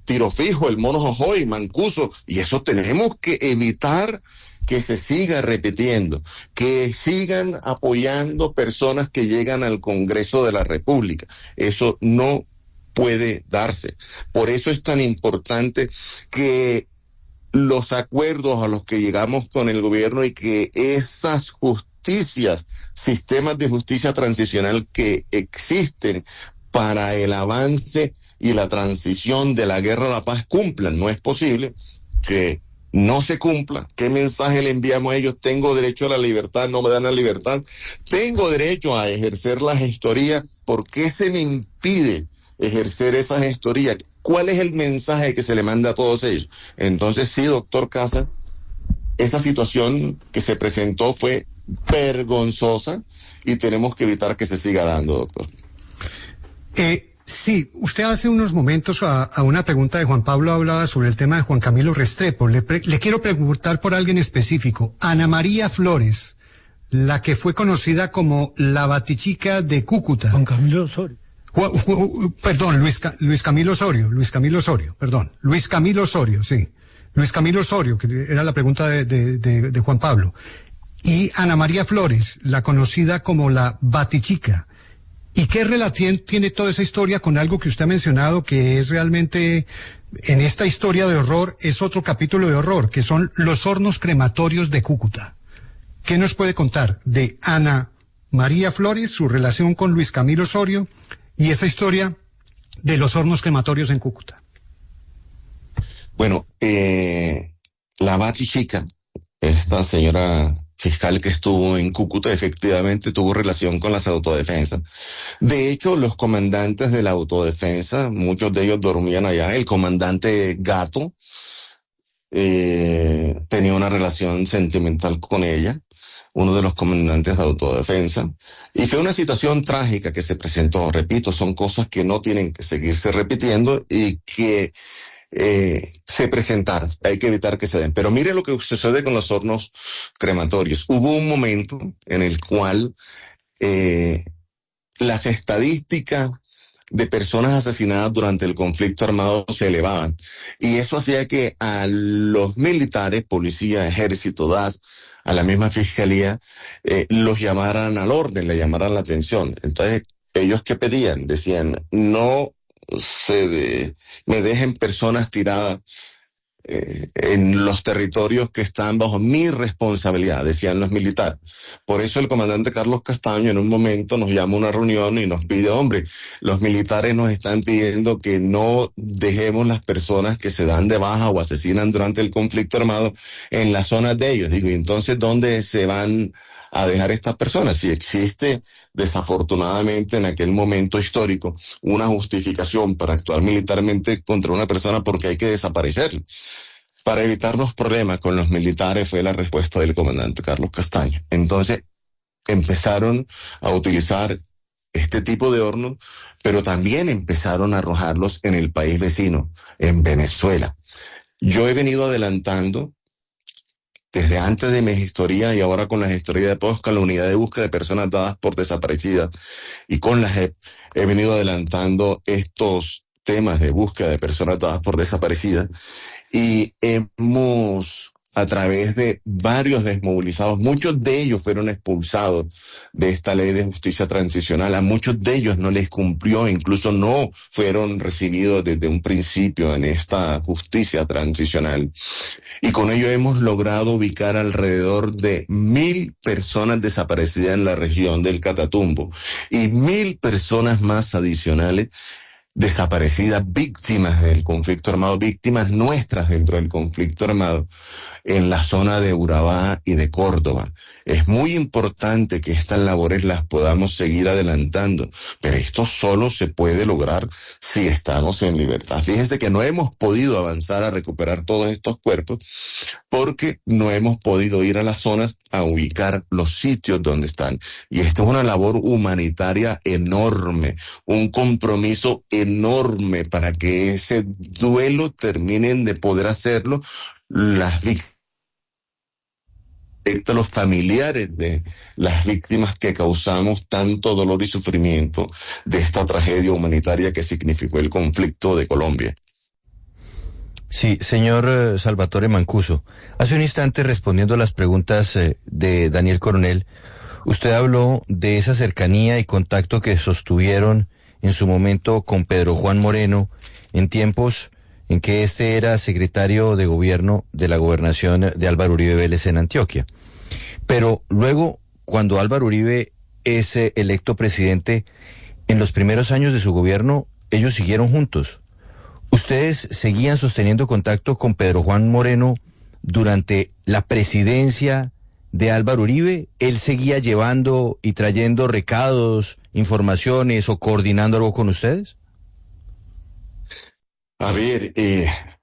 Tiro Fijo, el Mono Jojoy, Mancuso, y eso tenemos que evitar que se siga repitiendo, que sigan apoyando personas que llegan al Congreso de la República. Eso no puede darse. Por eso es tan importante que los acuerdos a los que llegamos con el gobierno y que esas justicias, sistemas de justicia transicional que existen para el avance y la transición de la guerra a la paz cumplan. No es posible que no se cumpla. ¿Qué mensaje le enviamos a ellos? Tengo derecho a la libertad, no me dan la libertad. Tengo derecho a ejercer la gestoría. ¿Por qué se me impide ejercer esa gestoría? ¿Cuál es el mensaje que se le manda a todos ellos? Entonces, sí, doctor Casa, esa situación que se presentó fue vergonzosa y tenemos que evitar que se siga dando, doctor. Sí, usted hace unos momentos a una pregunta de Juan Pablo hablaba sobre el tema de Juan Camilo Restrepo. Le quiero preguntar por alguien específico. Ana María Flores, la que fue conocida como la Batichica de Cúcuta. Juan Camilo Osorio. Perdón, Luis Camilo Osorio, sí. Luis Camilo Osorio, que era la pregunta de Juan Pablo. Y Ana María Flores, la conocida como la Batichica. ¿Y qué relación tiene toda esa historia con algo que usted ha mencionado, que es realmente, en esta historia de horror, es otro capítulo de horror, que son los hornos crematorios de Cúcuta? ¿Qué nos puede contar de Ana María Flores, su relación con Luis Camilo Osorio, y esa historia de los hornos crematorios en Cúcuta? Bueno, la Batichica, esta señora fiscal que estuvo en Cúcuta, efectivamente tuvo relación con las autodefensas. De hecho, los comandantes de la autodefensa, muchos de ellos dormían allá. El comandante Gato tenía una relación sentimental con ella, uno de los comandantes de autodefensa, y fue una situación trágica que se presentó. Repito, son cosas que no tienen que seguirse repitiendo y que se presentaron. Hay que evitar que se den. Pero mire lo que sucede con los hornos crematorios. Hubo un momento en el cual las estadísticas de personas asesinadas durante el conflicto armado se elevaban, y eso hacía que a los militares, policía, ejército, DAS, a la misma fiscalía, los llamaran al orden, le llamaran la atención. Entonces, ellos ¿qué pedían? Decían, no me dejen personas tiradas en los territorios que están bajo mi responsabilidad, decían los militares. Por eso el comandante Carlos Castaño en un momento nos llama a una reunión y nos pide, hombre, los militares nos están pidiendo que no dejemos las personas que se dan de baja o asesinan durante el conflicto armado en las zonas de ellos. Digo, ¿y entonces dónde se van a dejar estas personas? Si existe, desafortunadamente, en aquel momento histórico, una justificación para actuar militarmente contra una persona porque hay que desaparecerla. Para evitar los problemas con los militares fue la respuesta del comandante Carlos Castaño. Entonces empezaron a utilizar este tipo de hornos, pero también empezaron a arrojarlos en el país vecino, en Venezuela. Yo he venido adelantando desde antes de mi gestoría y ahora con la gestoría de POSCA, la unidad de búsqueda de personas dadas por desaparecidas, y con la JEP he venido adelantando estos temas de búsqueda de personas dadas por desaparecidas, y hemos a través de varios desmovilizados. Muchos de ellos fueron expulsados de esta ley de justicia transicional. A muchos de ellos no les cumplió, incluso no fueron recibidos desde un principio en esta justicia transicional. Y con ello hemos logrado ubicar alrededor de 1.000 personas desaparecidas en la región del Catatumbo y 1.000 personas más adicionales desaparecidas, víctimas del conflicto armado, víctimas nuestras dentro del conflicto armado en la zona de Urabá y de Córdoba. Es muy importante que estas labores las podamos seguir adelantando, pero esto solo se puede lograr si estamos en libertad. Fíjense que no hemos podido avanzar a recuperar todos estos cuerpos porque no hemos podido ir a las zonas a ubicar los sitios donde están. Y esto es una labor humanitaria enorme, un compromiso enorme para que ese duelo terminen de poder hacerlo las víctimas, los familiares de las víctimas que causamos tanto dolor y sufrimiento de esta tragedia humanitaria que significó el conflicto de Colombia. Sí, señor Salvatore Mancuso, hace un instante respondiendo a las preguntas de Daniel Coronel, usted habló de esa cercanía y contacto que sostuvieron en su momento con Pedro Juan Moreno en tiempos en que este era secretario de gobierno de la gobernación de Álvaro Uribe Vélez en Antioquia. Pero luego, cuando Álvaro Uribe es electo presidente, en los primeros años de su gobierno, ellos siguieron juntos. ¿Ustedes seguían sosteniendo contacto con Pedro Juan Moreno durante la presidencia de Álvaro Uribe? ¿Él seguía llevando y trayendo recados, informaciones o coordinando algo con ustedes? A ver,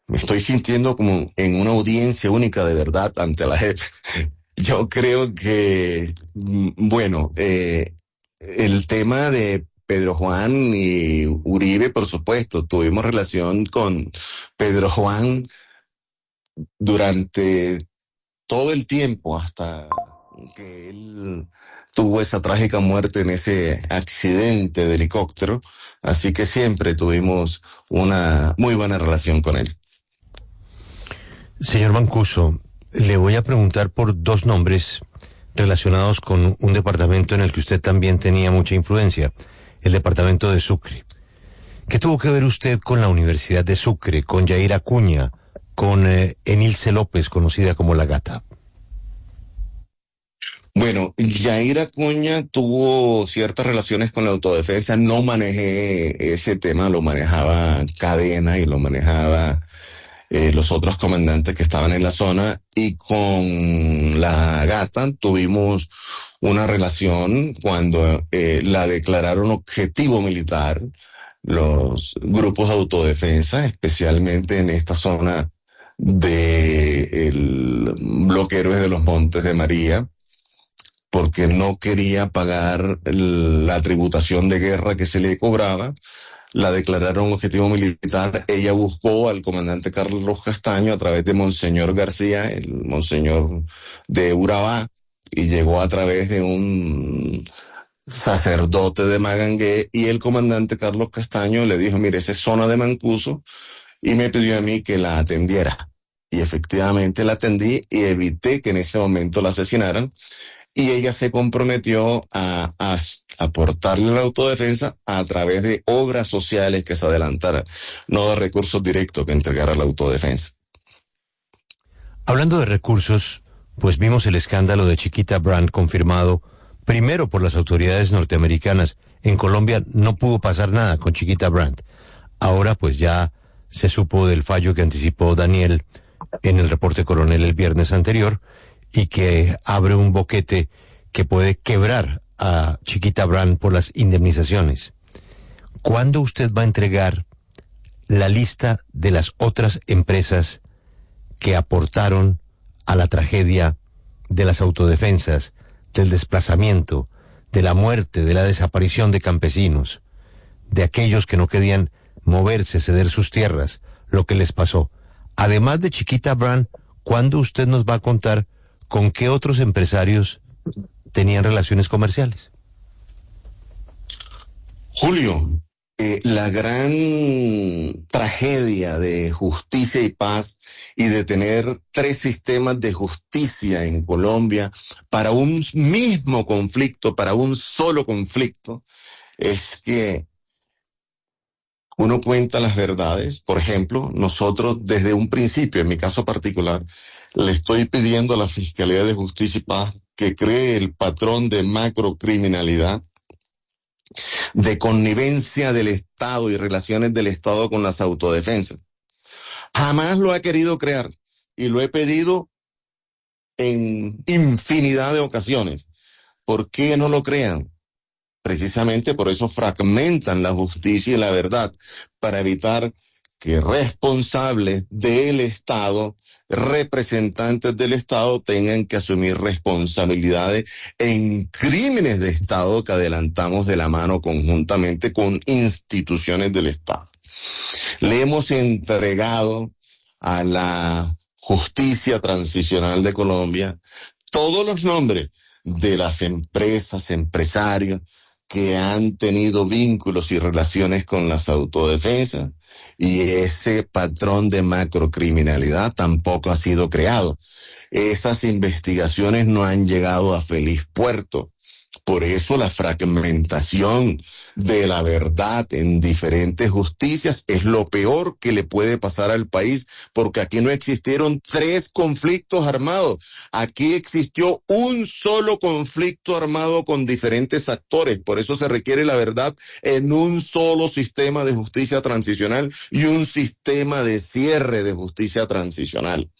me estoy sintiendo como en una audiencia única de verdad ante la JEP. Yo creo que, bueno, el tema de Pedro Juan y Uribe, por supuesto, tuvimos relación con Pedro Juan durante todo el tiempo hasta que él tuvo esa trágica muerte en ese accidente de helicóptero, así que siempre tuvimos una muy buena relación con él. Señor Mancuso, le voy a preguntar por dos nombres relacionados con un departamento en el que usted también tenía mucha influencia, el departamento de Sucre. ¿Qué tuvo que ver usted con la Universidad de Sucre, con Yair Acuña, con Enilce López, conocida como La Gata? Bueno, Yair Acuña tuvo ciertas relaciones con la autodefensa, no manejé ese tema, lo manejaba Cadena y lo manejaba los otros comandantes que estaban en la zona, y con La Gata tuvimos una relación cuando la declararon objetivo militar los grupos de autodefensa, especialmente en esta zona del bloque Héroes de los Montes de María, porque no quería pagar la tributación de guerra que se le cobraba. La declararon objetivo militar. Ella buscó al comandante Carlos Castaño a través de Monseñor García, el monseñor de Urabá, y llegó a través de un sacerdote de Magangué, y el comandante Carlos Castaño le dijo, mire, esa es zona de Mancuso, y me pidió a mí que la atendiera. Y efectivamente la atendí y evité que en ese momento la asesinaran. Y ella se comprometió a aportarle la autodefensa a través de obras sociales que se adelantaran, no de recursos directos que entregara la autodefensa. Hablando de recursos, pues vimos el escándalo de Chiquita Brandt confirmado primero por las autoridades norteamericanas. En Colombia no pudo pasar nada con Chiquita Brandt. Ahora pues ya se supo del fallo que anticipó Daniel en el reporte Coronel el viernes anterior, y que abre un boquete que puede quebrar a Chiquita Brandt por las indemnizaciones. ¿Cuándo usted va a entregar la lista de las otras empresas que aportaron a la tragedia de las autodefensas, del desplazamiento, de la muerte, de la desaparición de campesinos, de aquellos que no querían moverse, ceder sus tierras, lo que les pasó? Además de Chiquita Brandt, ¿cuándo usted nos va a contar con qué otros empresarios tenían relaciones comerciales? Julio, la gran tragedia de Justicia y Paz y de tener 3 sistemas de justicia en Colombia para un mismo conflicto, para un solo conflicto, es que uno cuenta las verdades. Por ejemplo, nosotros desde un principio, en mi caso particular, le estoy pidiendo a la Fiscalía de Justicia y Paz que cree el patrón de macrocriminalidad, de connivencia del Estado y relaciones del Estado con las autodefensas. Jamás lo ha querido crear y lo he pedido en infinidad de ocasiones. ¿Por qué no lo crean? Precisamente por eso fragmentan la justicia y la verdad, para evitar que responsables del Estado, representantes del Estado, tengan que asumir responsabilidades en crímenes de Estado que adelantamos de la mano conjuntamente con instituciones del Estado. Le hemos entregado a la Justicia Transicional de Colombia todos los nombres de las empresas, empresarios que han tenido vínculos y relaciones con las autodefensas, y ese patrón de macrocriminalidad tampoco ha sido creado. Esas investigaciones no han llegado a feliz puerto. Por eso la fragmentación de la verdad en diferentes justicias es lo peor que le puede pasar al país, porque aquí no existieron 3 conflictos armados. Aquí existió un solo conflicto armado con diferentes actores. Por eso se requiere la verdad en un solo sistema de justicia transicional y un sistema de cierre de justicia transicional.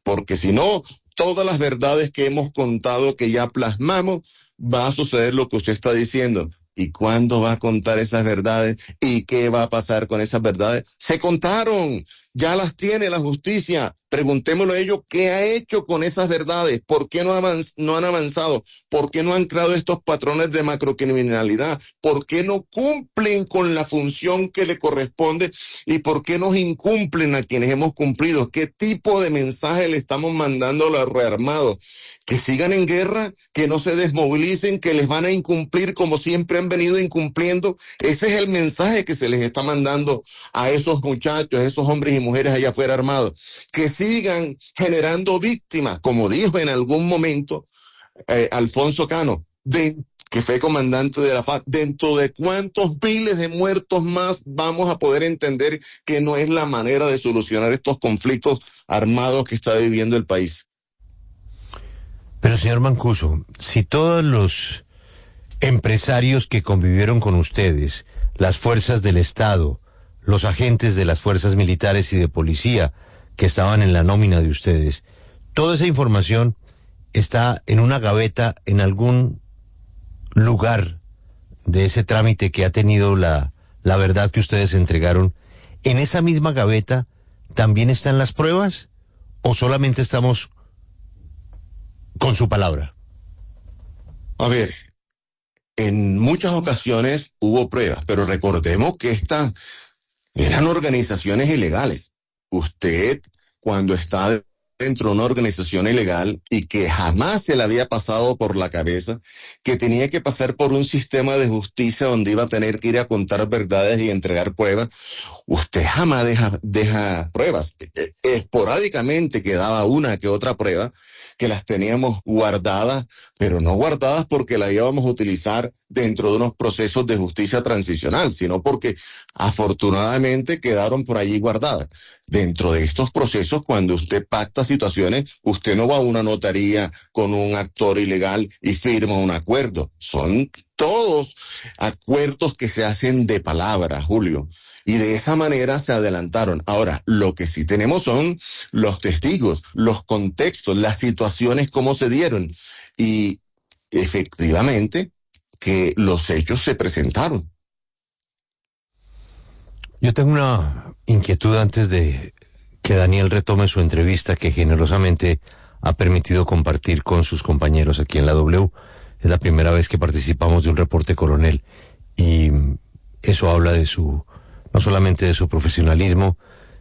Porque si no, todas las verdades que hemos contado, que ya plasmamos, va a suceder lo que usted está diciendo. ¿Y cuándo va a contar esas verdades? ¿Y qué va a pasar con esas verdades? Se contaron, ya las tiene la justicia. Preguntémosle a ellos qué ha hecho con esas verdades, por qué no han avanzado, por qué no han creado estos patrones de macrocriminalidad, por qué no cumplen con la función que le corresponde y por qué nos incumplen a quienes hemos cumplido. ¿Qué tipo de mensaje le estamos mandando a los rearmados? Que sigan en guerra, que no se desmovilicen, que les van a incumplir como siempre han venido incumpliendo. Ese es el mensaje que se les está mandando a esos muchachos, a esos hombres y mujeres allá afuera armados. Que sigan generando víctimas, como dijo en algún momento Alfonso Cano, que fue comandante de la FARC. ¿Dentro de cuántos miles de muertos más vamos a poder entender que no es la manera de solucionar estos conflictos armados que está viviendo el país? Pero, señor Mancuso, si todos los empresarios que convivieron con ustedes, las fuerzas del Estado, los agentes de las fuerzas militares y de policía que estaban en la nómina de ustedes, toda esa información está en una gaveta en algún lugar de ese trámite que ha tenido la verdad que ustedes entregaron, ¿en esa misma gaveta también están las pruebas o solamente estamos con su palabra? A ver, en muchas ocasiones hubo pruebas, pero recordemos que estas eran organizaciones ilegales. Usted, cuando está dentro de una organización ilegal y que jamás se le había pasado por la cabeza que tenía que pasar por un sistema de justicia donde iba a tener que ir a contar verdades y entregar pruebas, usted jamás deja pruebas. Esporádicamente quedaba una que otra prueba que las teníamos guardadas, pero no guardadas porque las íbamos a utilizar dentro de unos procesos de justicia transicional, sino porque afortunadamente quedaron por allí guardadas. Dentro de estos procesos, cuando usted pacta situaciones, usted no va a una notaría con un actor ilegal y firma un acuerdo. Son todos acuerdos que se hacen de palabra, Julio. Y de esa manera se adelantaron. Ahora, lo que sí tenemos son los testigos, los contextos, las situaciones, cómo se dieron. Y efectivamente que los hechos se presentaron. Yo tengo una inquietud antes de que Daniel retome su entrevista que generosamente ha permitido compartir con sus compañeros aquí en la W. Es la primera vez que participamos de un reporte coronel y eso habla de su, no solamente de su profesionalismo,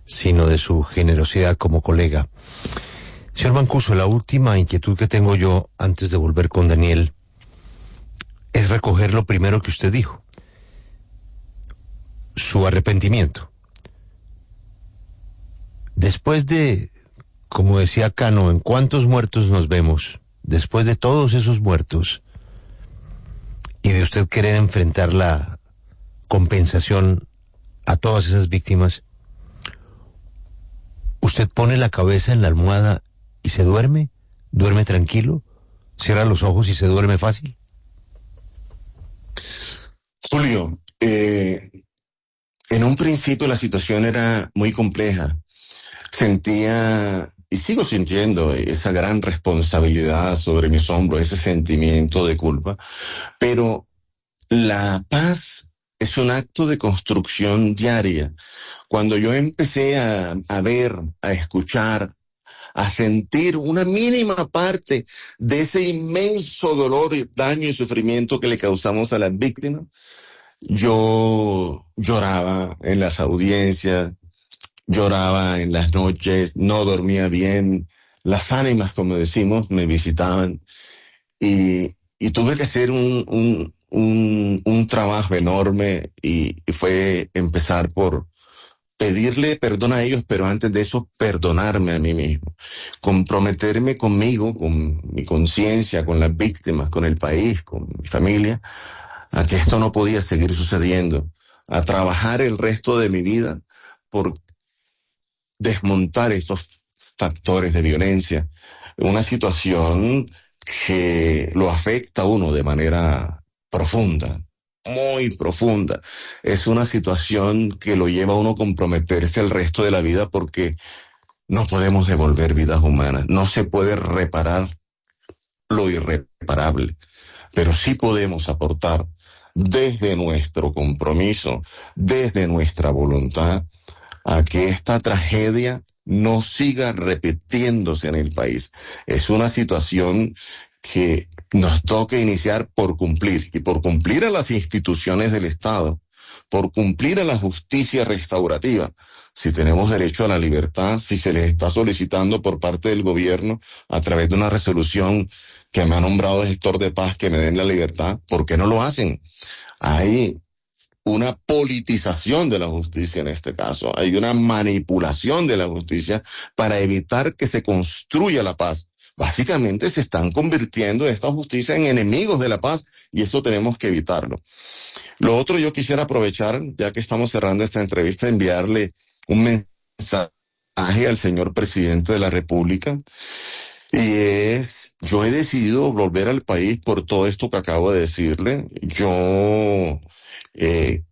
sino de su generosidad como colega. Señor Mancuso, la última inquietud que tengo yo antes de volver con Daniel es recoger lo primero que usted dijo. su arrepentimiento. Después de, como decía Cano, ¿en cuántos muertos nos vemos? Después de todos esos muertos y de usted querer enfrentar la compensación a todas esas víctimas, ¿usted pone la cabeza en la almohada y se duerme? ¿Duerme tranquilo? ¿Cierra los ojos y se duerme fácil? Julio, en un principio la situación era muy compleja. Sentía, y sigo sintiendo, esa gran responsabilidad sobre mis hombros, ese sentimiento de culpa, pero la paz es un acto de construcción diaria. Cuando yo empecé a ver, a escuchar, a sentir una mínima parte de ese inmenso dolor, daño y sufrimiento que le causamos a las víctimas, yo lloraba en las audiencias, lloraba en las noches, no dormía bien, las ánimas, como decimos, me visitaban y tuve que hacer un trabajo enorme y fue empezar por pedirle perdón a ellos, pero antes de eso perdonarme a mí mismo, comprometerme conmigo, con mi conciencia, con las víctimas, con el país, con mi familia, a que esto no podía seguir sucediendo, a trabajar el resto de mi vida por desmontar estos factores de violencia, una situación que lo afecta a uno de manera profunda, muy profunda. Es una situación que lo lleva a uno a comprometerse el resto de la vida porque no podemos devolver vidas humanas, no se puede reparar lo irreparable, pero sí podemos aportar desde nuestro compromiso, desde nuestra voluntad, a que esta tragedia no siga repitiéndose en el país. Es una situación que nos toca iniciar por cumplir, y por cumplir a las instituciones del Estado, por cumplir a la justicia restaurativa. Si tenemos derecho a la libertad, si se les está solicitando por parte del gobierno a través de una resolución que me ha nombrado gestor de paz que me den la libertad, ¿por qué no lo hacen? Hay una politización de la justicia en este caso, hay una manipulación de la justicia para evitar que se construya la paz. Básicamente se están convirtiendo esta justicia en enemigos de la paz y eso tenemos que evitarlo. Lo otro, yo quisiera aprovechar, ya que estamos cerrando esta entrevista, enviarle un mensaje al señor presidente de la República, y es: yo he decidido volver al país por todo esto que acabo de decirle. Yo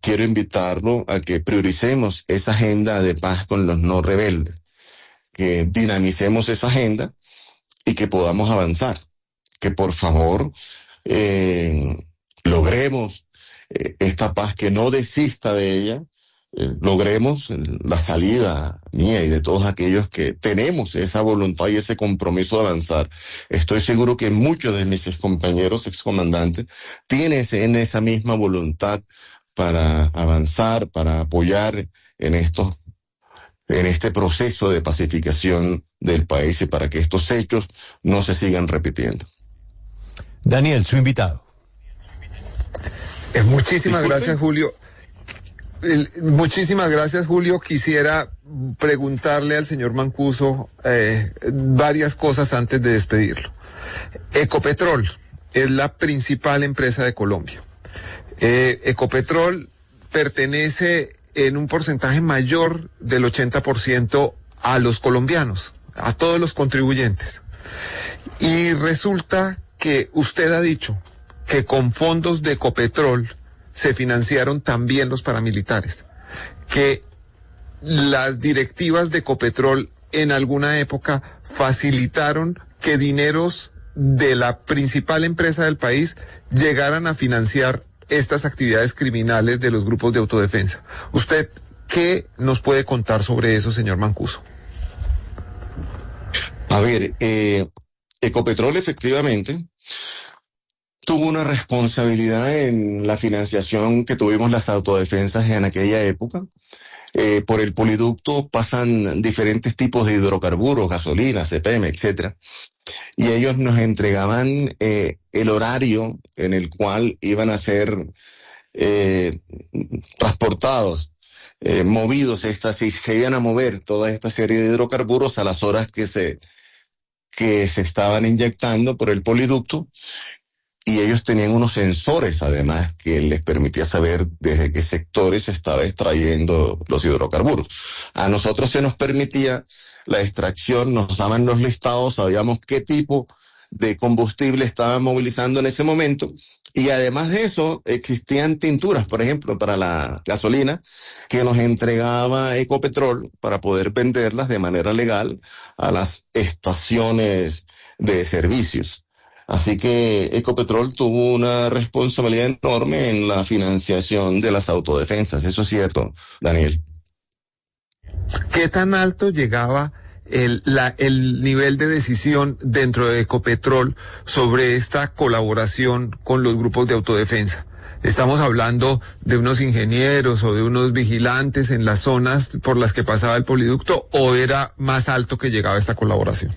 quiero invitarlo a que prioricemos esa agenda de paz con los no rebeldes, que dinamicemos esa agenda y que podamos avanzar, que por favor logremos esta paz, que no desista de ella, logremos la salida mía y de todos aquellos que tenemos esa voluntad y ese compromiso de avanzar. Estoy seguro que muchos de mis excompañeros, excomandantes, tienen esa misma voluntad para avanzar, para apoyar en este proceso de pacificación del país y para que estos hechos no se sigan repitiendo. Daniel, su invitado. Muchísimas gracias, Julio. Muchísimas gracias, Julio. Quisiera preguntarle al señor Mancuso varias cosas antes de despedirlo. Ecopetrol es la principal empresa de Colombia. Ecopetrol pertenece en un porcentaje mayor del 80% a los colombianos, a todos los contribuyentes. Y resulta que usted ha dicho que con fondos de Ecopetrol se financiaron también los paramilitares, que las directivas de Ecopetrol en alguna época facilitaron que dineros de la principal empresa del país llegaran a financiar estas actividades criminales de los grupos de autodefensa. ¿Usted qué nos puede contar sobre eso, señor Mancuso? A ver, Ecopetrol efectivamente tuvo una responsabilidad en la financiación que tuvimos las autodefensas en aquella época. Por el poliducto pasan diferentes tipos de hidrocarburos, gasolina, CPM, etcétera. Y ellos nos entregaban el horario en el cual iban a ser transportados movidos se iban a mover toda esta serie de hidrocarburos a las horas que se estaban inyectando por el poliducto, y ellos tenían unos sensores además que les permitía saber desde qué sectores se estaba extrayendo los hidrocarburos. A nosotros se nos permitía la extracción, nos daban los listados, sabíamos qué tipo de combustible estaban movilizando en ese momento, y además de eso existían tinturas, por ejemplo, para la gasolina, que nos entregaba Ecopetrol para poder venderlas de manera legal a las estaciones de servicios. Así que Ecopetrol tuvo una responsabilidad enorme en la financiación de las autodefensas, eso es cierto, Daniel. ¿Qué tan alto llegaba el nivel de decisión dentro de Ecopetrol sobre esta colaboración con los grupos de autodefensa? ¿Estamos hablando de unos ingenieros o de unos vigilantes en las zonas por las que pasaba el poliducto, o era más alto que llegaba esta colaboración?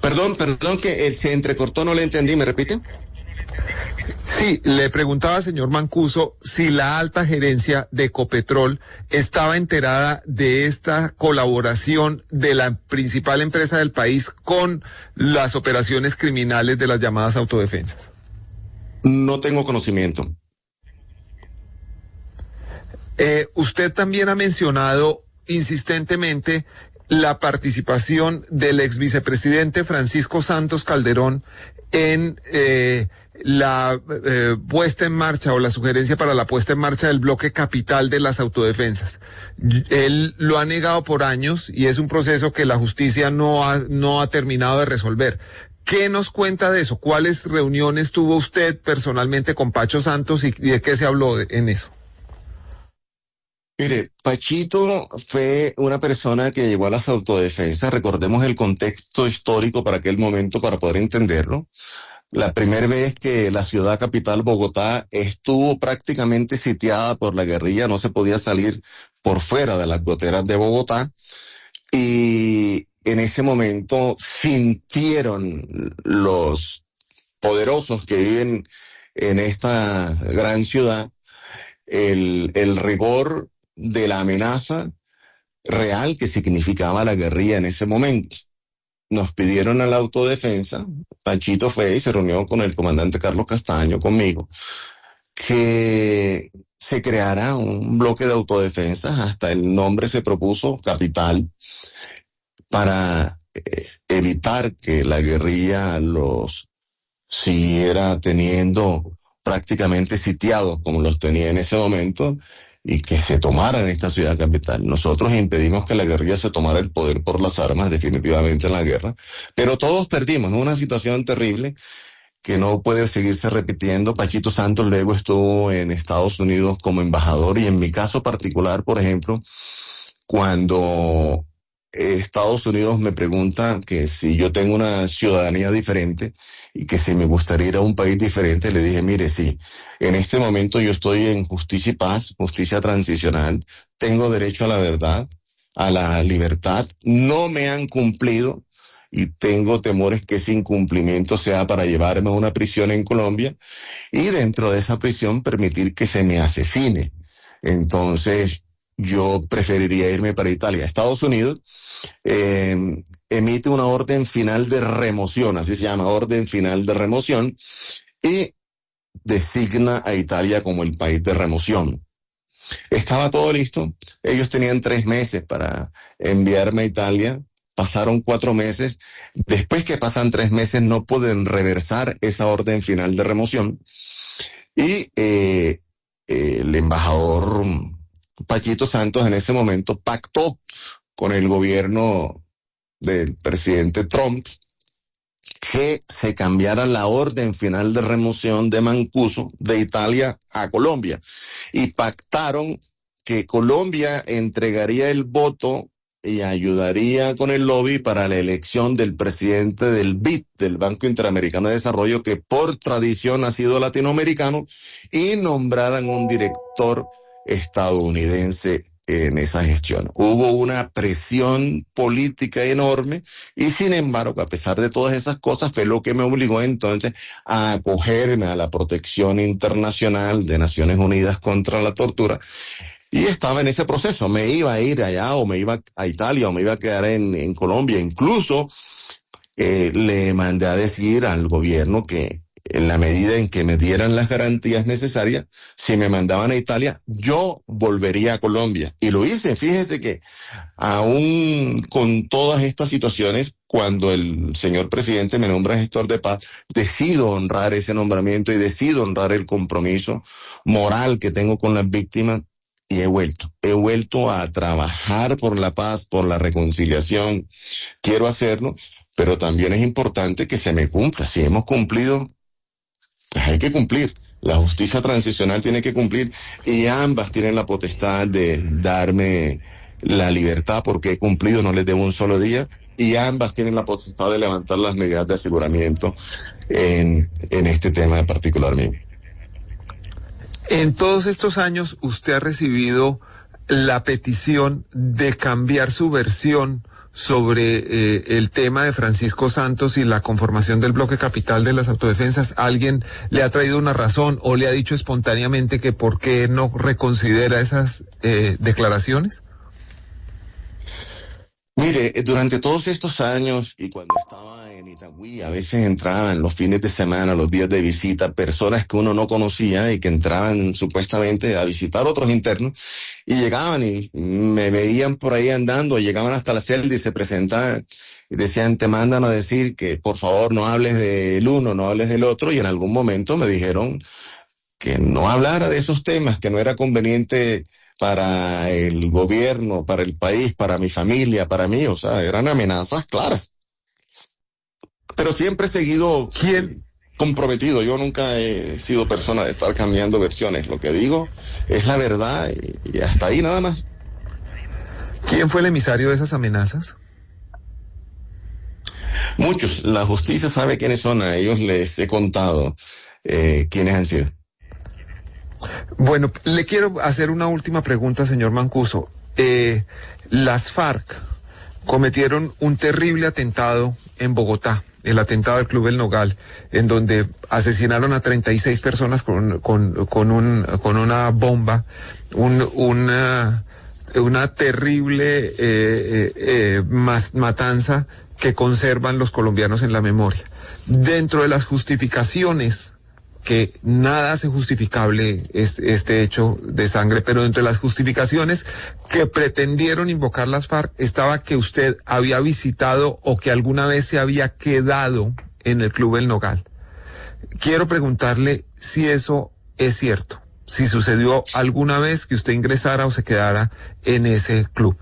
Perdón, que se entrecortó, no le entendí, ¿me repite? Sí, le preguntaba, señor Mancuso, si la alta gerencia de Ecopetrol estaba enterada de esta colaboración de la principal empresa del país con las operaciones criminales de las llamadas autodefensas. No tengo conocimiento. Usted también ha mencionado insistentemente la participación del ex vicepresidente Francisco Santos Calderón en la puesta en marcha o la sugerencia para la puesta en marcha del bloque capital de las autodefensas. Él lo ha negado por años y es un proceso que la justicia no ha terminado de resolver. ¿Qué nos cuenta de eso? ¿Cuáles reuniones tuvo usted personalmente con Pacho Santos y de qué se habló en eso? Mire, Pachito fue una persona que llegó a las autodefensas. Recordemos el contexto histórico para aquel momento para poder entenderlo. La primera vez que la ciudad capital, Bogotá, estuvo prácticamente sitiada por la guerrilla, no se podía salir por fuera de las goteras de Bogotá, y en ese momento sintieron los poderosos que viven en esta gran ciudad el rigor de la amenaza real que significaba la guerrilla en ese momento. Nos pidieron a la autodefensa, Pachito fue y se reunió con el comandante Carlos Castaño, conmigo, que se creara un bloque de autodefensa, hasta el nombre se propuso, Capital, para evitar que la guerrilla los siguiera teniendo prácticamente sitiados como los tenía en ese momento, y que se tomaran esta ciudad capital. Nosotros impedimos que la guerrilla se tomara el poder por las armas, definitivamente en la guerra, pero todos perdimos, una situación terrible que no puede seguirse repitiendo. Pachito Santos luego estuvo en Estados Unidos como embajador, y en mi caso particular, por ejemplo, cuando Estados Unidos me pregunta que si yo tengo una ciudadanía diferente y que si me gustaría ir a un país diferente, le dije, mire, sí, en este momento yo estoy en justicia y paz, justicia transicional, tengo derecho a la verdad, a la libertad, no me han cumplido y tengo temores que ese incumplimiento sea para llevarme a una prisión en Colombia y dentro de esa prisión permitir que se me asesine. Entonces, yo preferiría irme para Italia. Estados Unidos emite una orden final de remoción, así se llama, orden final de remoción, y designa a Italia como el país de remoción. Estaba todo listo, ellos tenían 3 meses para enviarme a Italia, pasaron 4 meses, después que pasan 3 meses no pueden reversar esa orden final de remoción, y el embajador Pachito Santos en ese momento pactó con el gobierno del presidente Trump que se cambiara la orden final de remoción de Mancuso de Italia a Colombia, y pactaron que Colombia entregaría el voto y ayudaría con el lobby para la elección del presidente del BID, del Banco Interamericano de Desarrollo, que por tradición ha sido latinoamericano, y nombraran un director estadounidense en esa gestión. Hubo una presión política enorme y sin embargo, a pesar de todas esas cosas, fue lo que me obligó entonces a acogerme a la protección internacional de Naciones Unidas contra la tortura, Y estaba en ese proceso, me iba a ir allá o me iba a Italia o me iba a quedar en Colombia. Incluso le mandé a decir al gobierno que en la medida en que me dieran las garantías necesarias, si me mandaban a Italia, yo volvería a Colombia. Y lo hice. Fíjese que aún con todas estas situaciones, cuando el señor presidente me nombra gestor de paz, decido honrar ese nombramiento y decido honrar el compromiso moral que tengo con las víctimas. Y he vuelto a trabajar por la paz, por la reconciliación. Quiero hacerlo, pero también es importante que se me cumpla. Si hemos cumplido, pues hay que cumplir. La justicia transicional tiene que cumplir y ambas tienen la potestad de darme la libertad porque he cumplido, no les debo un solo día, y ambas tienen la potestad de levantar las medidas de aseguramiento en este tema particularmente. En todos estos años, usted ha recibido la petición de cambiar su versión sobre el tema de Francisco Santos y la conformación del bloque capital de las autodefensas. ¿Alguien le ha traído una razón o le ha dicho espontáneamente que por qué no reconsidera esas declaraciones? Mire, durante todos estos años y cuando estaba en Itagüí, a veces entraban los fines de semana, los días de visita, personas que uno no conocía y que entraban supuestamente a visitar otros internos y llegaban y me veían por ahí andando, llegaban hasta la celda y se presentaban y decían, te mandan a decir que por favor no hables del uno, no hables del otro, y en algún momento me dijeron que no hablara de esos temas, que no era conveniente para el gobierno, para el país, para mi familia, para mí, o sea, eran amenazas claras. Pero siempre he seguido comprometido, yo nunca he sido persona de estar cambiando versiones, lo que digo es la verdad y hasta ahí nada más. ¿Quién fue el emisario de esas amenazas? Muchos, la justicia sabe quiénes son, a ellos les he contado quiénes han sido. Bueno, le quiero hacer una última pregunta, señor Mancuso. Las FARC cometieron un terrible atentado en Bogotá, el atentado del Club El Nogal, en donde asesinaron a 36 personas con una bomba, una terrible matanza que conservan los colombianos en la memoria. Dentro de las justificaciones, que nada hace justificable este hecho de sangre, pero entre las justificaciones que pretendieron invocar las FARC estaba que usted había visitado o que alguna vez se había quedado en el Club El Nogal. Quiero preguntarle si eso es cierto, si sucedió alguna vez que usted ingresara o se quedara en ese club.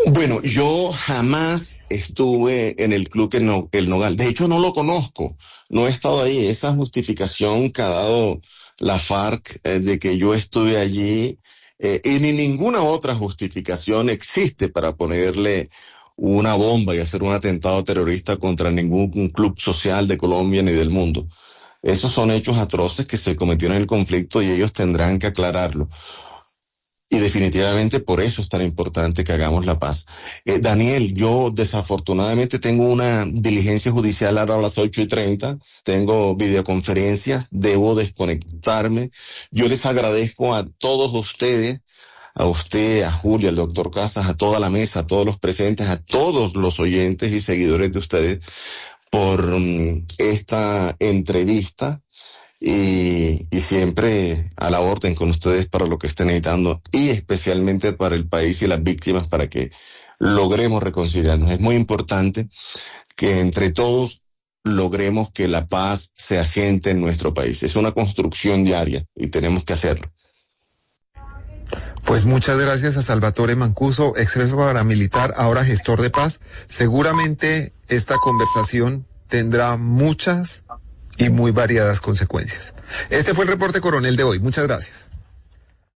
Bueno, yo jamás estuve en el Club El Nogal. De hecho, no lo conozco. No he estado ahí. Esa justificación que ha dado la FARC de que yo estuve allí y ni ninguna otra justificación existe para ponerle una bomba y hacer un atentado terrorista contra ningún club social de Colombia ni del mundo. Esos son hechos atroces que se cometieron en el conflicto y ellos tendrán que aclararlo. Y definitivamente por eso es tan importante que hagamos la paz. Daniel, yo desafortunadamente tengo una diligencia judicial ahora a las 8:30, tengo videoconferencias, debo desconectarme. Yo les agradezco a todos ustedes, a usted, a Julio, al doctor Casas, a toda la mesa, a todos los presentes, a todos los oyentes y seguidores de ustedes por esta entrevista. Y siempre a la orden con ustedes para lo que estén necesitando y especialmente para el país y las víctimas para que logremos reconciliarnos. Es muy importante que entre todos logremos que la paz se asiente en nuestro país. Es una construcción diaria y tenemos que hacerlo. Pues muchas gracias a Salvatore Mancuso, ex jefe paramilitar, ahora gestor de paz. Seguramente esta conversación tendrá muchas y muy variadas consecuencias. Este fue el reporte coronel de hoy. Muchas gracias.